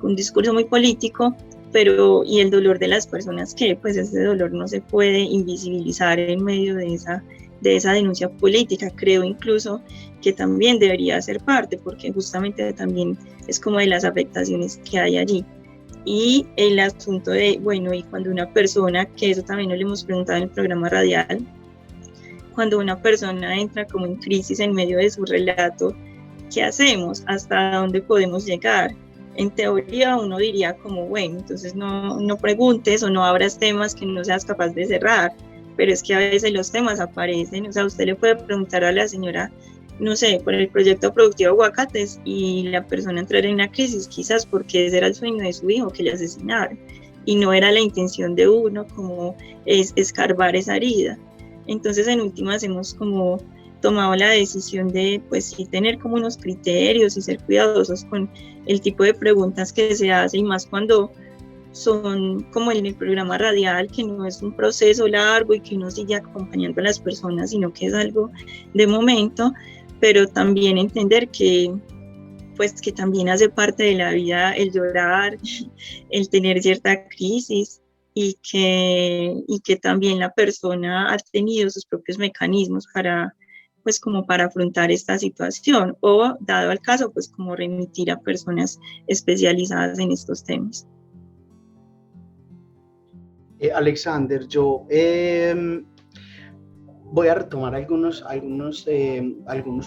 un discurso muy político, pero y el dolor de las personas, que pues ese dolor no se puede invisibilizar en medio de esa denuncia política. Creo incluso que también debería ser parte, porque justamente también es como de las afectaciones que hay allí. Y el asunto de, bueno, y cuando una persona, que eso también nos lo hemos preguntado en el programa radial, cuando una persona entra como en crisis en medio de su relato, ¿qué hacemos? ¿Hasta dónde podemos llegar? En teoría uno diría como, bueno, entonces no preguntes o no abras temas que no seas capaz de cerrar, pero es que a veces los temas aparecen. O sea, usted le puede preguntar a la señora, no sé, por el proyecto productivo Aguacates, y la persona entrar en una crisis quizás porque ese era el sueño de su hijo, que le asesinaron, y no era la intención de uno como escarbar esa herida. Entonces en últimas hemos como tomado la decisión de pues sí tener como unos criterios y ser cuidadosos con el tipo de preguntas que se hace, y más cuando son como en el programa radial, que no es un proceso largo y que uno sigue acompañando a las personas, sino que es algo de momento, pero también entender que pues que también hace parte de la vida el llorar, el tener cierta crisis, y que también la persona ha tenido sus propios mecanismos para pues como para afrontar esta situación, o dado el caso pues como remitir a personas especializadas en estos temas. Alexander, yo voy a retomar algunos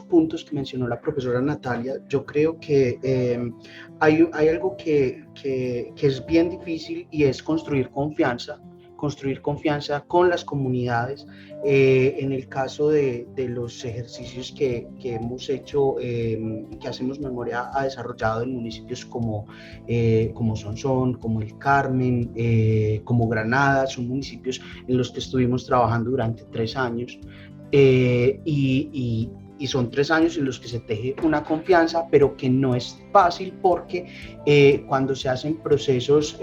puntos que mencionó la profesora Natalia. Yo creo que hay algo que es bien difícil, y es construir confianza con las comunidades. En el caso de los ejercicios que hemos hecho, que Hacemos Memoria ha desarrollado en municipios como Sonsón, como El Carmen, como Granada, son municipios en los que estuvimos trabajando durante 3 años. y son 3 años en los que se teje una confianza, pero que no es fácil porque cuando se hacen procesos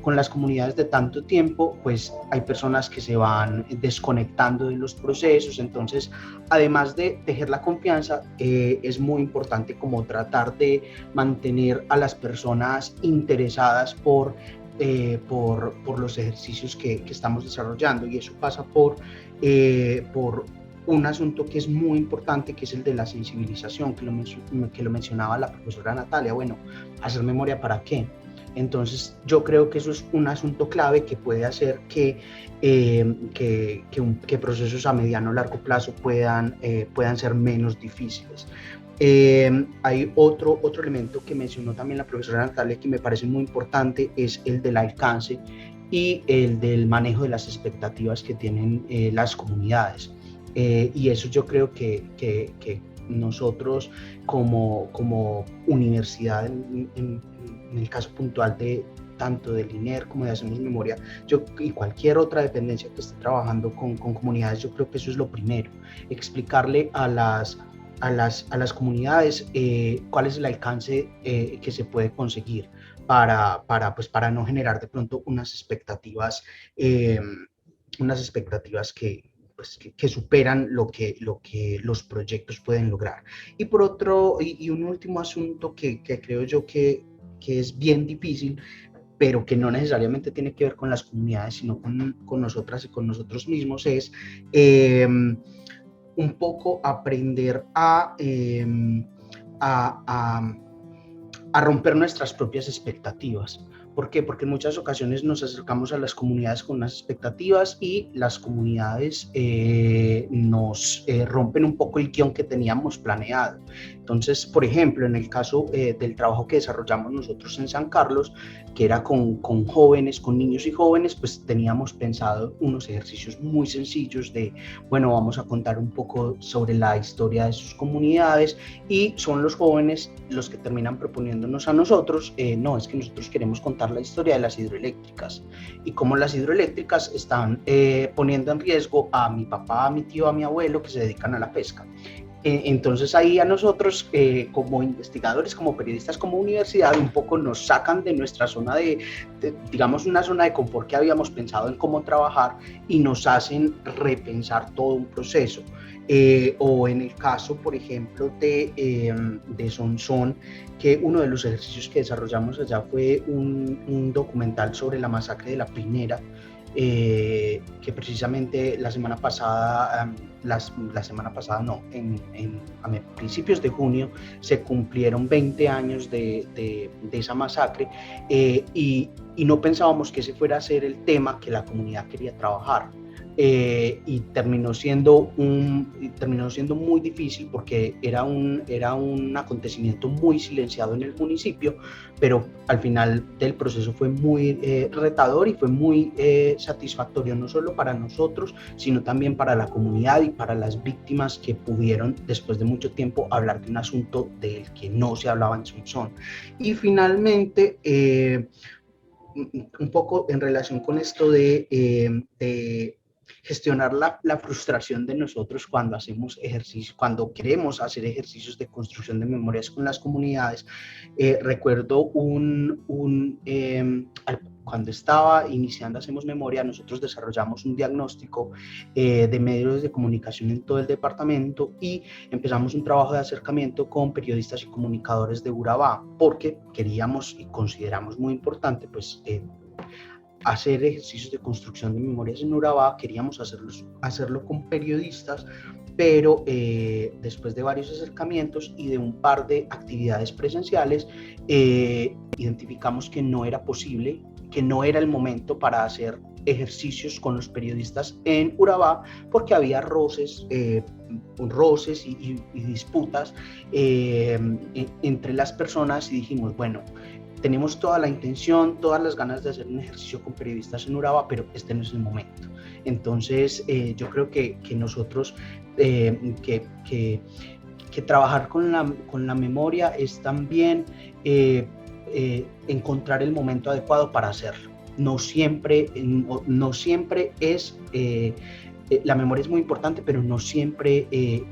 con las comunidades de tanto tiempo, pues hay personas que se van desconectando de los procesos. Entonces, además de tejer la confianza, es muy importante como tratar de mantener a las personas interesadas por los ejercicios que estamos desarrollando, y eso pasa por un asunto que es muy importante, que es el de la sensibilización, que lo mencionaba la profesora Natalia. Bueno, ¿hacer memoria para qué? Entonces yo creo que eso es un asunto clave que puede hacer que procesos a mediano o largo plazo puedan ser menos difíciles. Hay otro elemento que mencionó también la profesora Natalia que me parece muy importante, es el del alcance y el del manejo de las expectativas que tienen las comunidades. Y eso yo creo que nosotros como universidad, en el caso puntual de tanto del INER como de Hacemos Memoria, y cualquier otra dependencia que esté trabajando con comunidades, yo creo que eso es lo primero, explicarle a las comunidades cuál es el alcance que se puede conseguir para no generar de pronto unas expectativas que superan lo que los proyectos pueden lograr. Y por otro, y un último asunto que creo yo que es bien difícil, pero que no necesariamente tiene que ver con las comunidades, sino con nosotras y con nosotros mismos, es un poco aprender a romper nuestras propias expectativas. ¿Por qué? Porque en muchas ocasiones nos acercamos a las comunidades con unas expectativas y las comunidades nos rompen un poco el guión que teníamos planeado. Entonces, por ejemplo, en el caso del trabajo que desarrollamos nosotros en San Carlos, que era con jóvenes, con niños y jóvenes, pues teníamos pensado unos ejercicios muy sencillos de, bueno, vamos a contar un poco sobre la historia de sus comunidades, y son los jóvenes los que terminan proponiéndonos a nosotros, no, es que nosotros queremos contar la historia de las hidroeléctricas y cómo las hidroeléctricas están poniendo en riesgo a mi papá, a mi tío, a mi abuelo que se dedican a la pesca. Entonces ahí a nosotros como investigadores, como periodistas, como universidad, un poco nos sacan de nuestra zona digamos, una zona de confort que habíamos pensado en cómo trabajar, y nos hacen repensar todo un proceso. O en el caso, por ejemplo, de Sonsón, que uno de los ejercicios que desarrollamos allá fue un documental sobre la masacre de La Primera, que precisamente la semana pasada, a principios de junio se cumplieron 20 años de esa masacre, y no pensábamos que ese fuera a ser el tema que la comunidad quería trabajar. Y terminó siendo muy difícil porque era un acontecimiento muy silenciado en el municipio, pero al final del proceso fue muy retador y fue muy satisfactorio, no solo para nosotros, sino también para la comunidad y para las víctimas que pudieron, después de mucho tiempo, hablar de un asunto del que no se hablaba en Sonsón. Y finalmente, un poco en relación con esto de gestionar la frustración de nosotros cuando hacemos ejercicios, cuando queremos hacer ejercicios de construcción de memorias con las comunidades. Recuerdo cuando estaba iniciando Hacemos Memoria, nosotros desarrollamos un diagnóstico de medios de comunicación en todo el departamento, y empezamos un trabajo de acercamiento con periodistas y comunicadores de Urabá, porque queríamos y consideramos muy importante pues hacer ejercicios de construcción de memorias en Urabá. Queríamos hacerlo con periodistas, pero después de varios acercamientos y de un par de actividades presenciales, identificamos que no era posible, que no era el momento para hacer ejercicios con los periodistas en Urabá, porque había roces y disputas entre las personas, y dijimos, bueno, tenemos toda la intención, todas las ganas de hacer un ejercicio con periodistas en Urabá, pero este no es el momento. Entonces, yo creo que nosotros, que trabajar con la memoria es también encontrar el momento adecuado para hacerlo. No siempre es la memoria es muy importante, pero no siempre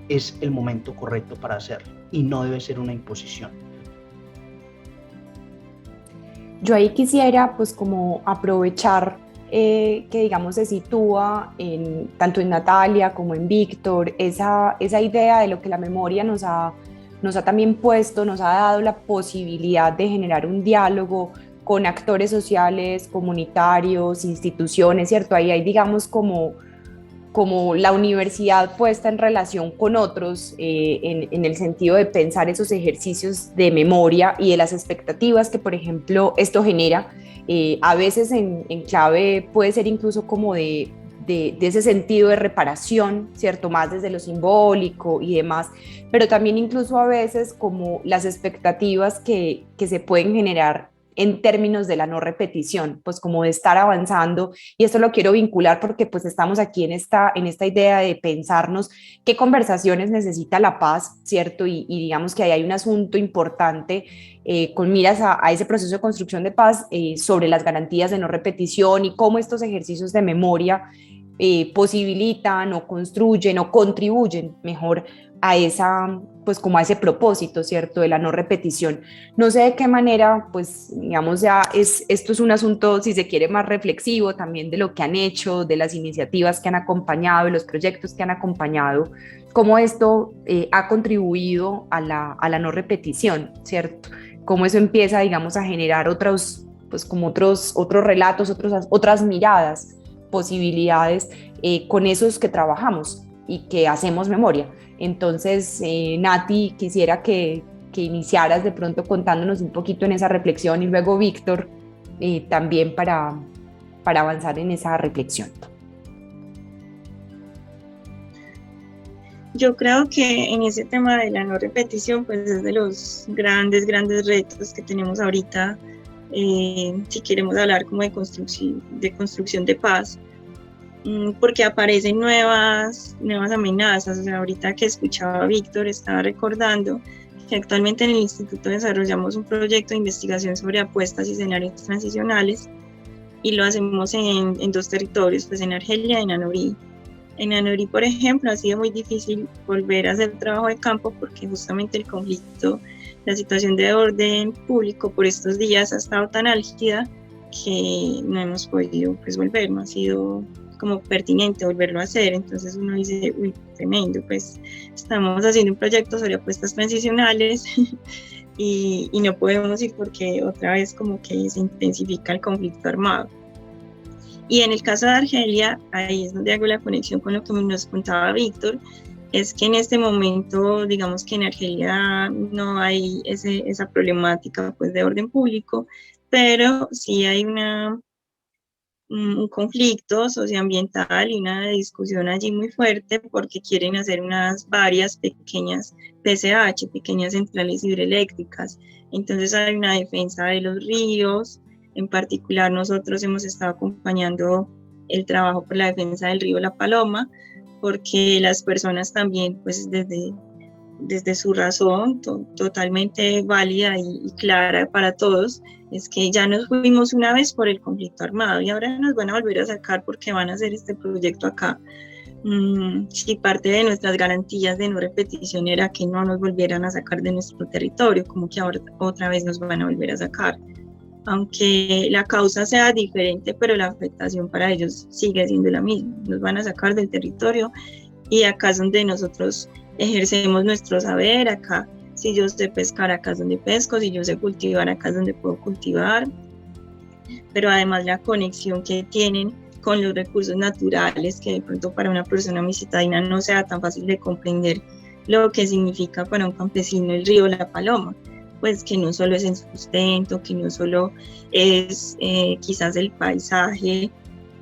es el momento correcto para hacerlo y no debe ser una imposición. Yo ahí quisiera pues como aprovechar que digamos se sitúa tanto en Natalia como en Víctor esa idea de lo que la memoria nos ha también puesto, nos ha dado la posibilidad de generar un diálogo con actores sociales, comunitarios, instituciones, ¿cierto? Ahí hay digamos como la universidad puesta en relación con otros en el sentido de pensar esos ejercicios de memoria y de las expectativas que, por ejemplo, esto genera, a veces en clave puede ser incluso como de ese sentido de reparación, ¿cierto? Más desde lo simbólico y demás, pero también incluso a veces como las expectativas que se pueden generar en términos de la no repetición, pues como de estar avanzando, y esto lo quiero vincular porque pues estamos aquí en esta idea de pensarnos qué conversaciones necesita la paz, ¿cierto? Y digamos que ahí hay un asunto importante con miras a ese proceso de construcción de paz sobre las garantías de no repetición y cómo estos ejercicios de memoria posibilitan o construyen o contribuyen mejor a pues como a ese propósito, ¿cierto? De la no repetición. No sé de qué manera, pues digamos ya esto es un asunto, si se quiere, más reflexivo también de lo que han hecho, de las iniciativas que han acompañado, de los proyectos que han acompañado, cómo esto ha contribuido a la no repetición, ¿cierto? Cómo eso empieza, digamos, a generar otros relatos, otras miradas, posibilidades con esos que trabajamos y que hacemos memoria. Entonces, Nati, quisiera que iniciaras de pronto contándonos un poquito en esa reflexión y luego Víctor también para avanzar en esa reflexión. Yo creo que en ese tema de la no repetición, pues es de los grandes retos que tenemos ahorita, si queremos hablar como de construcción de paz, porque aparecen nuevas amenazas. O sea, ahorita que escuchaba a Víctor, estaba recordando que actualmente en el Instituto desarrollamos un proyecto de investigación sobre apuestas y escenarios transicionales, y lo hacemos en 2 territorios, pues en Argelia y en Anorí. En Anorí, por ejemplo, ha sido muy difícil volver a hacer trabajo de campo porque justamente el conflicto, la situación de orden público por estos días ha estado tan álgida que no hemos podido pues volver, no ha sido como pertinente volverlo a hacer. Entonces uno dice, uy, tremendo, pues estamos haciendo un proyecto sobre apuestas transicionales y no podemos ir porque otra vez como que se intensifica el conflicto armado. Y en el caso de Argelia, ahí es donde hago la conexión con lo que nos contaba Víctor, es que en este momento, digamos que en Argelia no hay esa problemática pues de orden público, pero sí hay un conflicto socioambiental y una discusión allí muy fuerte porque quieren hacer varias pequeñas PCH, pequeñas centrales hidroeléctricas. Entonces hay una defensa de los ríos. En particular, nosotros hemos estado acompañando el trabajo por la defensa del río La Paloma, porque las personas también, pues desde su razón totalmente válida y clara para todos, es que ya nos fuimos una vez por el conflicto armado y ahora nos van a volver a sacar porque van a hacer este proyecto acá. Si parte de nuestras garantías de no repetición era que no nos volvieran a sacar de nuestro territorio, como que ahora otra vez nos van a volver a sacar. Aunque la causa sea diferente, pero la afectación para ellos sigue siendo la misma. Nos van a sacar del territorio y acá es donde nosotros ejercemos nuestro saber. Acá, si yo sé pescar, acá es donde pesco, si yo sé cultivar, acá es donde puedo cultivar. Pero además la conexión que tienen con los recursos naturales, que de pronto para una persona citadina no sea tan fácil de comprender lo que significa para un campesino el río La Paloma. Pues que no solo es el sustento, que no solo es quizás el paisaje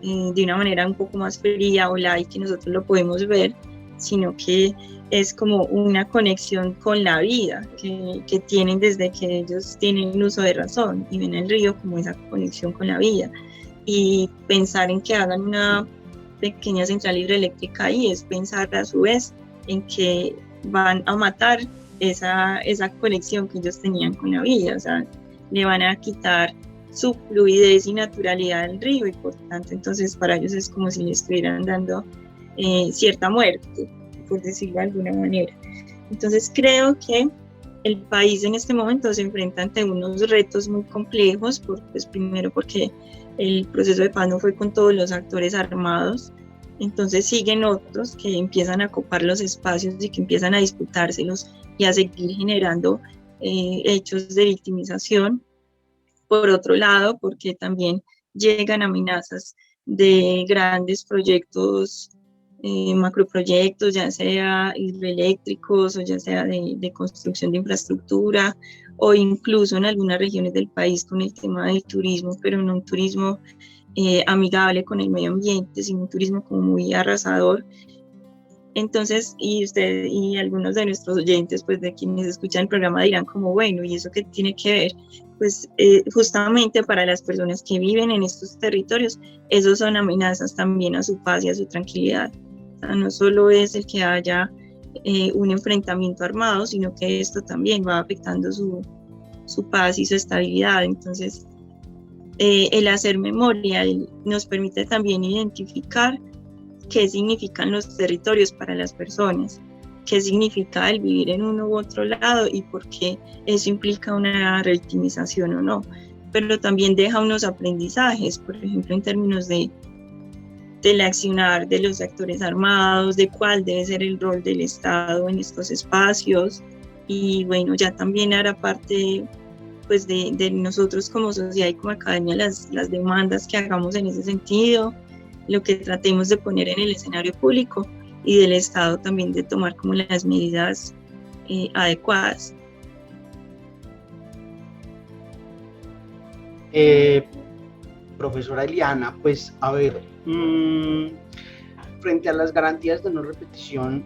de una manera un poco más fría o light que nosotros lo podemos ver, sino que es como una conexión con la vida que tienen desde que ellos tienen uso de razón y ven el río como esa conexión con la vida. Y pensar en que hagan una pequeña central hidroeléctrica ahí es pensar a su vez en que van a matar esa conexión que ellos tenían con la vida. O sea, le van a quitar su fluidez y naturalidad al río y por tanto entonces para ellos es como si le estuvieran dando cierta muerte, por decirlo de alguna manera. Entonces creo que el país en este momento se enfrenta ante unos retos muy complejos, pues primero porque el proceso de paz no fue con todos los actores armados, entonces siguen otros que empiezan a copar los espacios y que empiezan a disputárselos y a seguir generando hechos de victimización. Por otro lado, porque también llegan amenazas de grandes proyectos, macroproyectos, ya sea hidroeléctricos o ya sea de construcción de infraestructura, o incluso en algunas regiones del país con el tema del turismo, pero no un turismo amigable con el medio ambiente, sino un turismo como muy arrasador. Entonces, y usted y algunos de nuestros oyentes, pues de quienes escuchan el programa dirán como, bueno, ¿y eso qué tiene que ver? Pues justamente para las personas que viven en estos territorios, esos son amenazas también a su paz y a su tranquilidad. O sea, no solo es el que haya un enfrentamiento armado, sino que esto también va afectando su paz y su estabilidad. Entonces, el hacer memoria nos permite también identificar qué significan los territorios para las personas, qué significa el vivir en uno u otro lado y por qué eso implica una revictimización o no. Pero también deja unos aprendizajes, por ejemplo, en términos del accionar de los actores armados, de cuál debe ser el rol del Estado en estos espacios. Y bueno, ya también hará parte pues de nosotros como sociedad y como academia las demandas que hagamos en ese sentido, lo que tratemos de poner en el escenario público y del Estado también de tomar como las medidas adecuadas. Profesora Eliana, pues a ver, frente a las garantías de no repetición,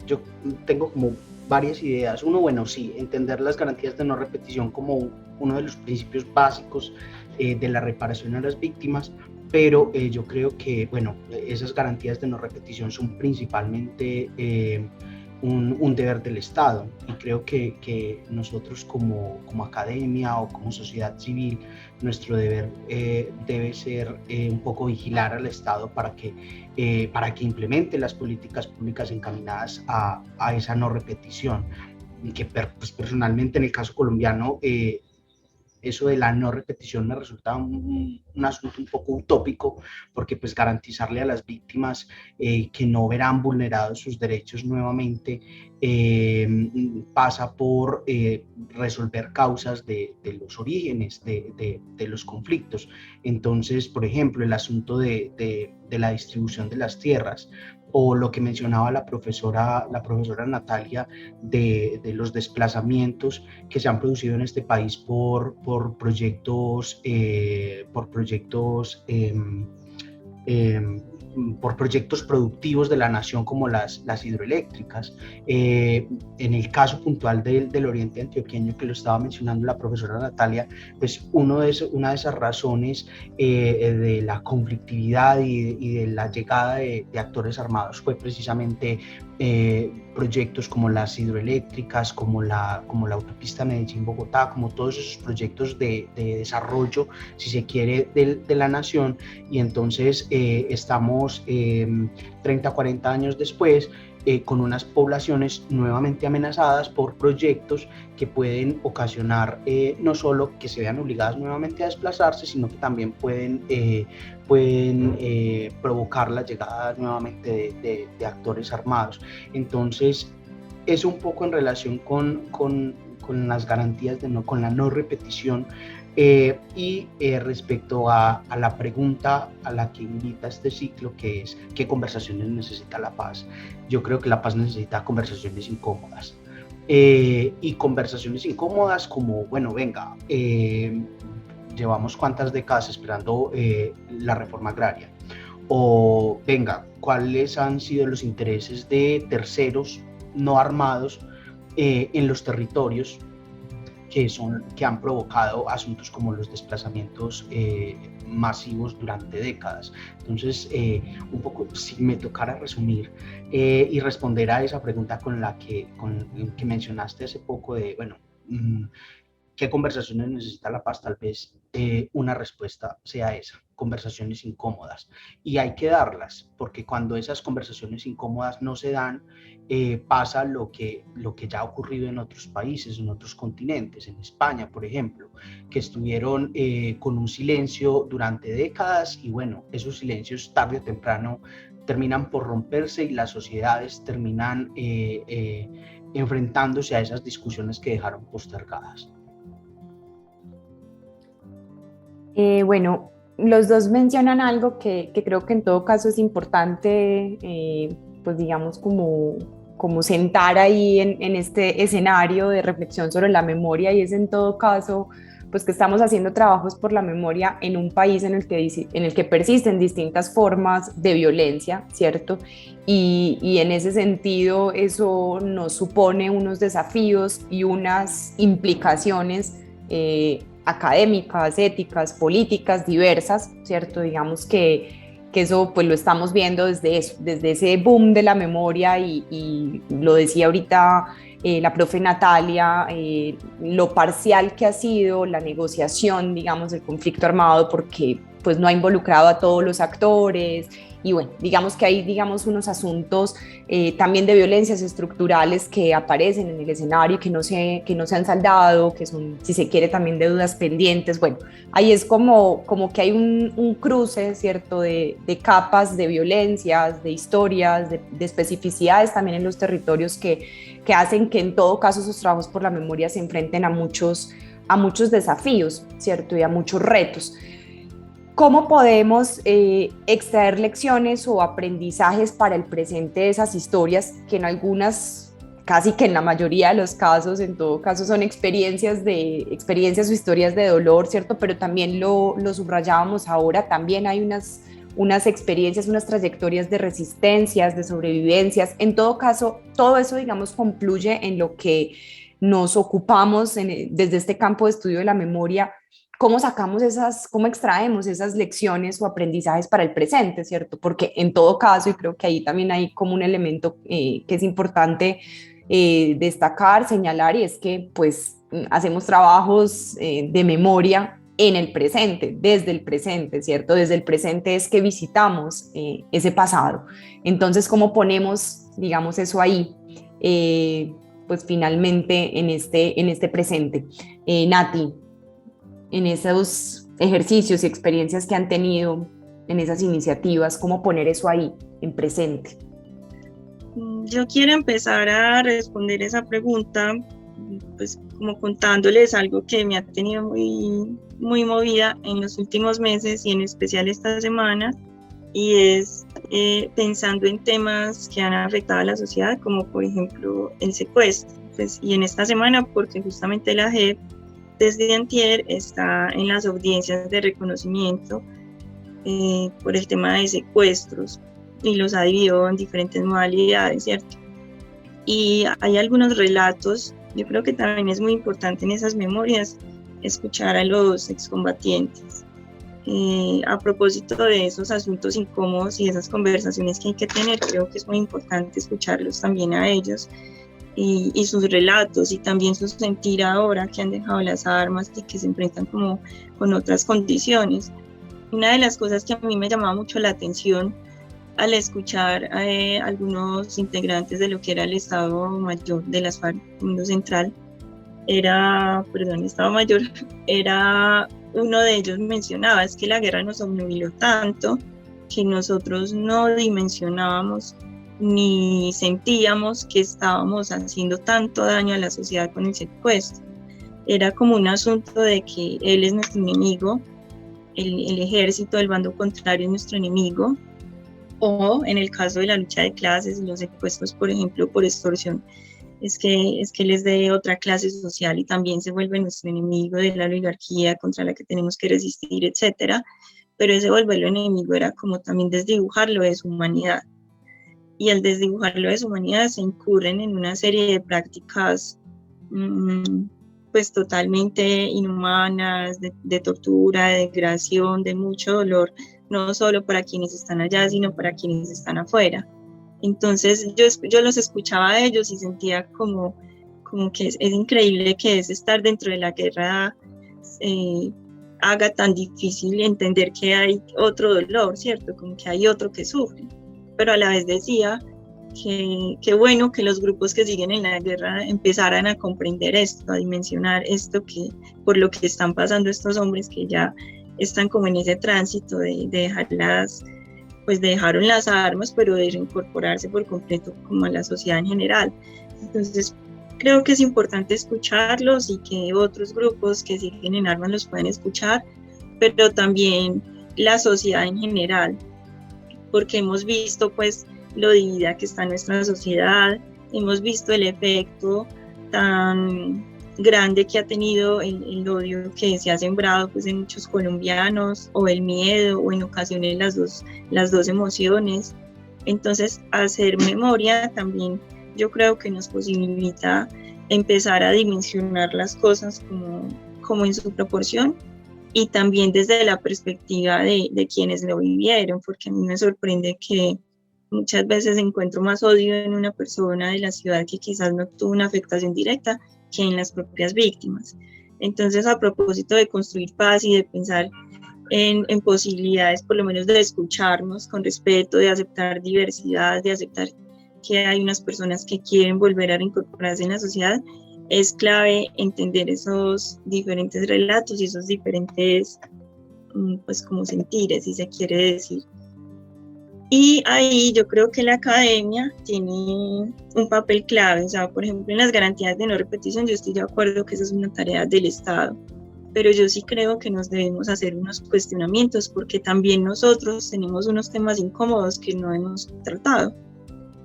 yo tengo como varias ideas. Uno, bueno, sí, entender las garantías de no repetición como uno de los principios básicos de la reparación a las víctimas, pero yo creo que, bueno, esas garantías de no repetición son principalmente un deber del Estado, y creo que nosotros como academia o como sociedad civil, nuestro deber debe ser un poco vigilar al Estado para que implemente las políticas públicas encaminadas a esa no repetición, que pues, personalmente en el caso colombiano eso de la no repetición me resulta un asunto un poco utópico, porque pues garantizarle a las víctimas que no verán vulnerados sus derechos nuevamente pasa por resolver causas de los orígenes de los conflictos. Entonces, por ejemplo, el asunto de la distribución de las tierras, o lo que mencionaba la profesora Natalia de los desplazamientos que se han producido en este país por proyectos productivos de la nación, como las hidroeléctricas. En el caso puntual del oriente antioqueño, que lo estaba mencionando la profesora Natalia, pues una de esas razones de la conflictividad y de la llegada de actores armados fue precisamente proyectos como las hidroeléctricas, como la autopista Medellín-Bogotá, como todos esos proyectos de desarrollo, si se quiere, de la nación. Y entonces estamos 30, 40 años después con unas poblaciones nuevamente amenazadas por proyectos que pueden ocasionar no solo que se vean obligadas nuevamente a desplazarse, sino que también pueden provocar la llegada nuevamente de actores armados. Entonces, es un poco en relación con las garantías con la no repetición. Respecto a la pregunta a la que invita este ciclo, que es ¿qué conversaciones necesita la paz? Yo creo que la paz necesita conversaciones incómodas. Y conversaciones incómodas como, bueno, venga, llevamos cuántas décadas esperando la reforma agraria. O venga, ¿cuáles han sido los intereses de terceros no armados en los territorios que han provocado asuntos como los desplazamientos masivos durante décadas? Entonces, un poco, si me tocara resumir y responder a esa pregunta con que mencionaste hace poco de, bueno, ¿Qué conversaciones necesita la paz? Tal vez una respuesta sea esa, conversaciones incómodas. Y hay que darlas, porque cuando esas conversaciones incómodas no se dan, pasa lo que ya ha ocurrido en otros países, en otros continentes, en España, por ejemplo, que estuvieron con un silencio durante décadas y bueno, esos silencios tarde o temprano terminan por romperse y las sociedades terminan enfrentándose a esas discusiones que dejaron postergadas. Bueno, los dos mencionan algo que creo que en todo caso es importante, pues digamos como sentar ahí en este escenario de reflexión sobre la memoria, y es en todo caso pues que estamos haciendo trabajos por la memoria en un país en el que persisten distintas formas de violencia, ¿cierto? Y en ese sentido eso nos supone unos desafíos y unas implicaciones académicas, éticas, políticas diversas, ¿cierto? Digamos que eso pues lo estamos viendo desde eso, desde ese boom de la memoria y lo decía ahorita la profe Natalia, lo parcial que ha sido la negociación, digamos, del conflicto armado, porque pues no ha involucrado a todos los actores. Y bueno, digamos que hay, digamos, unos asuntos también de violencias estructurales que aparecen en el escenario y que no se han saldado, que son, si se quiere, también deudas pendientes. Bueno, ahí es como que hay un cruce, ¿cierto?, de capas de violencias, de historias, de especificidades también en los territorios que hacen que en todo caso esos trabajos por la memoria se enfrenten a muchos desafíos, ¿cierto?, y a muchos retos. ¿Cómo podemos extraer lecciones o aprendizajes para el presente de esas historias que en algunas, casi que en la mayoría de los casos, en todo caso son experiencias o historias de dolor, ¿cierto? Pero también lo subrayábamos ahora, también hay unas experiencias, unas trayectorias de resistencias, de sobrevivencias. En todo caso, todo eso, digamos, confluye en lo que nos ocupamos desde este campo de estudio de la memoria. ¿Cómo cómo extraemos esas lecciones o aprendizajes para el presente, ¿cierto? Porque en todo caso, y creo que ahí también hay como un elemento que es importante destacar, señalar, y es que pues hacemos trabajos de memoria en el presente, desde el presente, ¿cierto? Desde el presente es que visitamos ese pasado. Entonces, ¿cómo ponemos, digamos, eso ahí? Pues finalmente en este presente. Nati, en esos ejercicios y experiencias que han tenido en esas iniciativas, ¿cómo poner eso ahí, en presente? Yo quiero empezar a responder esa pregunta, pues como contándoles algo que me ha tenido muy, muy movida en los últimos meses y en especial esta semana, y es pensando en temas que han afectado a la sociedad, como por ejemplo el secuestro. Pues, y en esta semana, porque justamente la JEP desde antier está en las audiencias de reconocimiento por el tema de secuestros y los ha dividido en diferentes modalidades, ¿cierto? Y hay algunos relatos, yo creo que también es muy importante en esas memorias escuchar a los excombatientes. A propósito de esos asuntos incómodos y esas conversaciones que hay que tener, creo que es muy importante escucharlos también a ellos. Y sus relatos y también su sentir ahora que han dejado las armas y que se enfrentan como con otras condiciones. Una de las cosas que a mí me llamaba mucho la atención al escuchar a algunos integrantes de lo que era el Estado Mayor de las FARC, Mundo Central, Estado Mayor, uno de ellos mencionaba, es que la guerra nos obnubiló tanto que nosotros no dimensionábamos ni sentíamos que estábamos haciendo tanto daño a la sociedad con el secuestro. Era como un asunto de que él es nuestro enemigo, el ejército, el bando contrario es nuestro enemigo, o en el caso de la lucha de clases y los secuestros, por ejemplo, por extorsión, es que él es de otra clase social y también se vuelve nuestro enemigo de la oligarquía contra la que tenemos que resistir, etcétera. Pero ese volverlo enemigo era como también desdibujarlo de su humanidad. Y al desdibujarlo de su humanidad se incurren en una serie de prácticas pues totalmente inhumanas, de tortura, de degradación, de mucho dolor, no solo para quienes están allá, sino para quienes están afuera. Entonces yo los escuchaba a ellos y sentía como como que es increíble que es estar dentro de la guerra haga tan difícil entender que hay otro dolor, ¿cierto? Como que hay otro que sufre. Pero a la vez decía que bueno que los grupos que siguen en la guerra empezaran a comprender esto, a dimensionar esto que por lo que están pasando estos hombres que ya están como en ese tránsito de dejarlas, pues dejaron las armas, pero de reincorporarse por completo como a la sociedad en general. Entonces creo que es importante escucharlos y que otros grupos que siguen en armas los pueden escuchar, pero también la sociedad en general, porque hemos visto pues lo dividida que está nuestra sociedad, hemos visto el efecto tan grande que ha tenido el odio que se ha sembrado pues en muchos colombianos, o el miedo, o en ocasiones las dos emociones. Entonces hacer memoria también yo creo que nos posibilita empezar a dimensionar las cosas como en su proporción, y también desde la perspectiva de quienes lo vivieron, porque a mí me sorprende que muchas veces encuentro más odio en una persona de la ciudad que quizás no tuvo una afectación directa que en las propias víctimas. Entonces, a propósito de construir paz y de pensar en posibilidades, por lo menos de escucharnos con respeto, de aceptar diversidad, de aceptar que hay unas personas que quieren volver a reincorporarse en la sociedad, es clave entender esos diferentes relatos y esos diferentes, pues como sentires, si se quiere decir. Y ahí yo creo que la academia tiene un papel clave, o sea, por ejemplo, en las garantías de no repetición yo estoy de acuerdo que esa es una tarea del Estado, pero yo sí creo que nos debemos hacer unos cuestionamientos, porque también nosotros tenemos unos temas incómodos que no hemos tratado.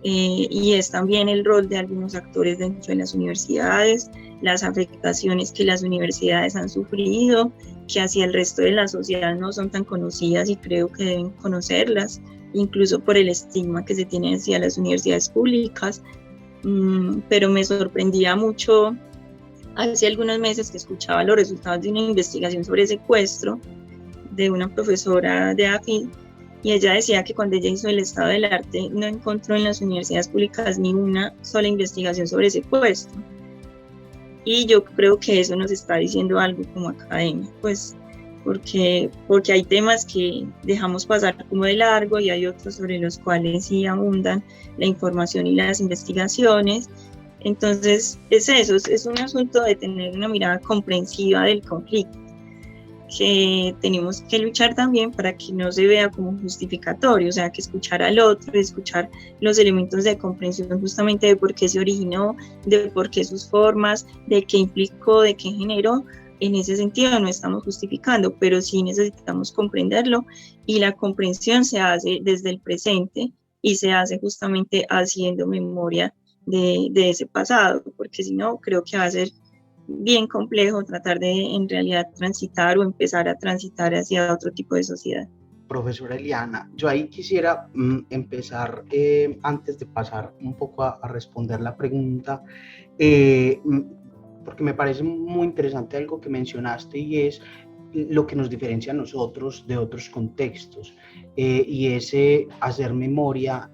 Y es también el rol de algunos actores dentro de las universidades, las afectaciones que las universidades han sufrido, que hacia el resto de la sociedad no son tan conocidas y creo que deben conocerlas, incluso por el estigma que se tiene hacia las universidades públicas. Pero me sorprendía mucho hace algunos meses que escuchaba los resultados de una investigación sobre secuestro de una profesora de AFID, y ella decía que cuando ella hizo el estado del arte no encontró en las universidades públicas ni una sola investigación sobre secuestro. Y yo creo que eso nos está diciendo algo como academia, pues porque hay temas que dejamos pasar como de largo y hay otros sobre los cuales sí abundan la información y las investigaciones. Entonces es eso, es un asunto de tener una mirada comprensiva del conflicto, que tenemos que luchar también para que no se vea como justificatorio, o sea, que escuchar al otro, escuchar los elementos de comprensión justamente de por qué se originó, de por qué sus formas, de qué implicó, de qué generó. En ese sentido no estamos justificando, pero sí necesitamos comprenderlo, y la comprensión se hace desde el presente y se hace justamente haciendo memoria de ese pasado, porque si no, creo que va a ser bien complejo tratar de en realidad transitar o empezar a transitar hacia otro tipo de sociedad. Profesora Eliana, yo ahí quisiera empezar, antes de pasar un poco a responder la pregunta, porque me parece muy interesante algo que mencionaste, y es lo que nos diferencia a nosotros de otros contextos, y ese hacer memoria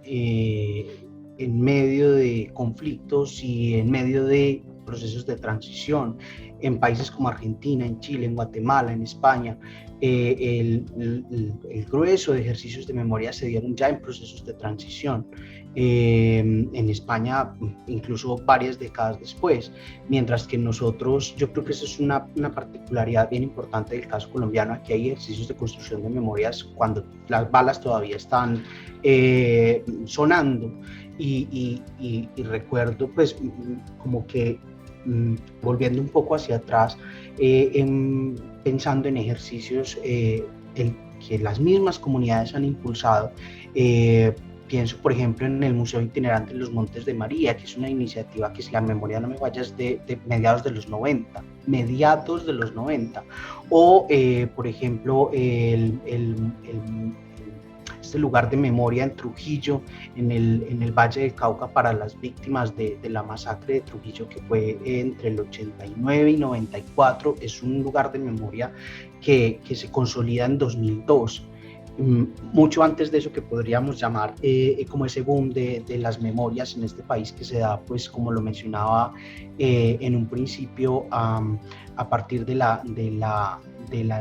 en medio de conflictos y en medio de procesos de transición. En países como Argentina, en Chile, en Guatemala, en España, el grueso de ejercicios de memoria se dieron ya en procesos de transición. En España incluso varias décadas después, mientras que nosotros, yo creo que eso es una particularidad bien importante del caso colombiano. Aquí hay ejercicios de construcción de memorias cuando las balas todavía están sonando, y recuerdo pues como que volviendo un poco hacia atrás, pensando en ejercicios que las mismas comunidades han impulsado. Pienso, por ejemplo, en el Museo Itinerante en los Montes de María, que es una iniciativa que, si la memoria no me falla, es de mediados de los 90. O, por ejemplo, este lugar de memoria en Trujillo, en el Valle del Cauca, para las víctimas de la masacre de Trujillo, que fue entre el 89 y 94, es un lugar de memoria que se consolida en 2002. mucho antes de eso que podríamos llamar como ese boom de las memorias en este país que se da, pues como lo mencionaba en un principio, a partir de la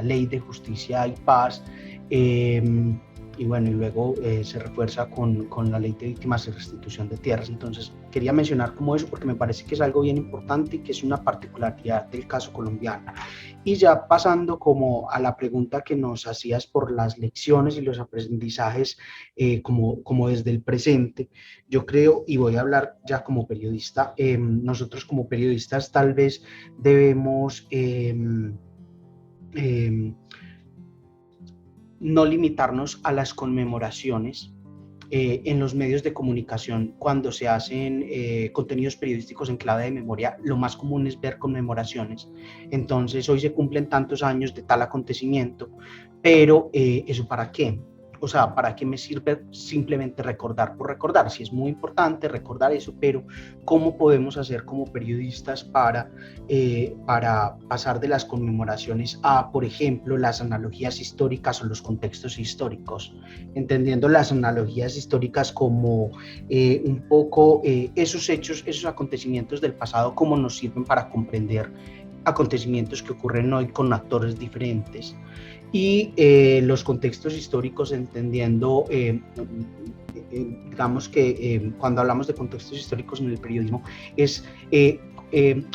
Ley de Justicia y Paz, y bueno, y luego se refuerza con la Ley de Víctimas y Restitución de Tierras. Entonces quería mencionar como eso porque me parece que es algo bien importante y que es una particularidad del caso colombiano. Y ya pasando como a la pregunta que nos hacías por las lecciones y los aprendizajes como desde el presente, yo creo, y voy a hablar ya como periodista, nosotros como periodistas tal vez debemos no limitarnos a las conmemoraciones en los medios de comunicación. Cuando se hacen contenidos periodísticos en clave de memoria, lo más común es ver conmemoraciones. Entonces, hoy se cumplen tantos años de tal acontecimiento, pero ¿eso para qué? O sea, ¿para qué me sirve simplemente recordar por recordar? Sí, es muy importante recordar eso, pero ¿cómo podemos hacer como periodistas para pasar de las conmemoraciones a, por ejemplo, las analogías históricas o los contextos históricos? Entendiendo las analogías históricas como un poco esos hechos, esos acontecimientos del pasado, cómo nos sirven para comprender acontecimientos que ocurren hoy con actores diferentes. Y los contextos históricos, entendiendo, digamos que cuando hablamos de contextos históricos en el periodismo, es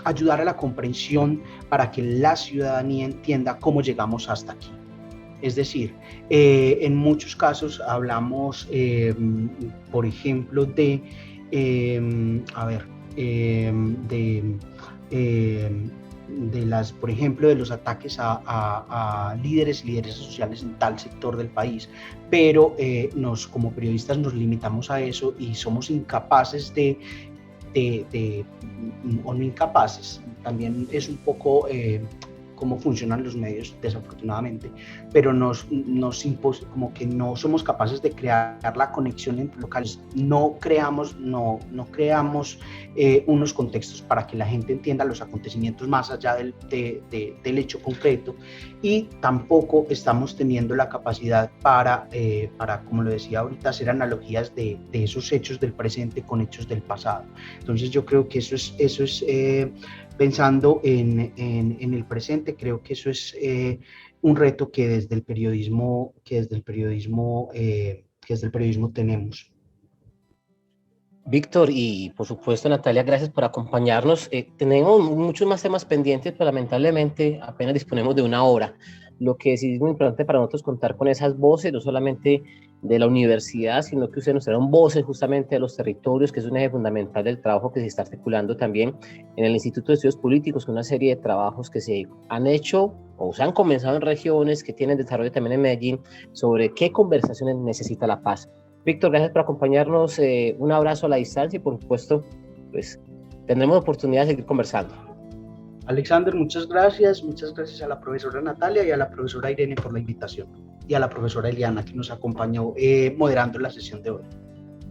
ayudar a la comprensión para que la ciudadanía entienda cómo llegamos hasta aquí. Es decir, en muchos casos hablamos, por ejemplo, por ejemplo, de los ataques a líderes y lideresas sociales en tal sector del país, pero como periodistas nos limitamos a eso y somos incapaces o no incapaces, también es un poco cómo funcionan los medios, desafortunadamente, pero como que no somos capaces de crear la conexión entre locales, no creamos unos contextos para que la gente entienda los acontecimientos más allá del hecho concreto, y tampoco estamos teniendo la capacidad para, como lo decía ahorita, hacer analogías de esos hechos del presente con hechos del pasado. Entonces yo creo que eso es pensando en el presente, creo que eso es un reto que desde el periodismo tenemos. Víctor y por supuesto Natalia, gracias por acompañarnos. Tenemos muchos más temas pendientes, pero lamentablemente apenas disponemos de una hora. Lo que sí es muy importante para nosotros contar con esas voces, no solamente de la universidad, sino que ustedes nos traen voces justamente de los territorios, que es un eje fundamental del trabajo que se está articulando también en el Instituto de Estudios Políticos, con una serie de trabajos que se han hecho o se han comenzado en regiones que tienen desarrollo también en Medellín sobre qué conversaciones necesita la paz. Víctor, gracias por acompañarnos, un abrazo a la distancia y por supuesto, pues tendremos oportunidad de seguir conversando. Alexander, muchas gracias a la profesora Natalia y a la profesora Irene por la invitación, y a la profesora Eliana que nos acompañó moderando la sesión de hoy.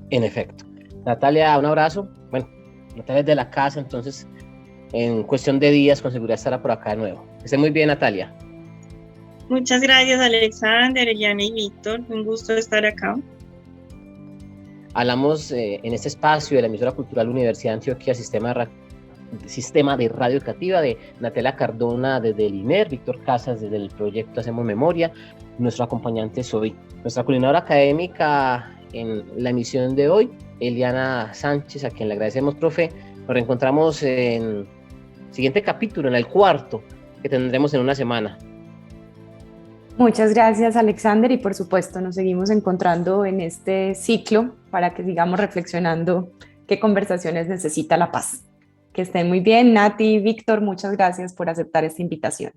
En efecto. Natalia, un abrazo. Bueno, Natalia es de la casa, entonces en cuestión de días con seguridad estará por acá de nuevo. Que esté muy bien, Natalia. Muchas gracias, Alexander, Eliana y Víctor. Un gusto estar acá. Hablamos en este espacio de la emisora cultural Universidad de Antioquia, Sistema de Radio Educativa, de Natalia Cardona desde el INER, Víctor Casas desde el proyecto Hacemos Memoria. Nuestro acompañante es hoy nuestra coordinadora académica en la emisión de hoy, Eliana Sánchez, a quien le agradecemos, profe. Nos reencontramos en el siguiente capítulo, en el cuarto, que tendremos en una semana. Muchas gracias, Alexander, y por supuesto nos seguimos encontrando en este ciclo para que sigamos reflexionando qué conversaciones necesita la paz. Que estén muy bien, Nati, Víctor, muchas gracias por aceptar esta invitación.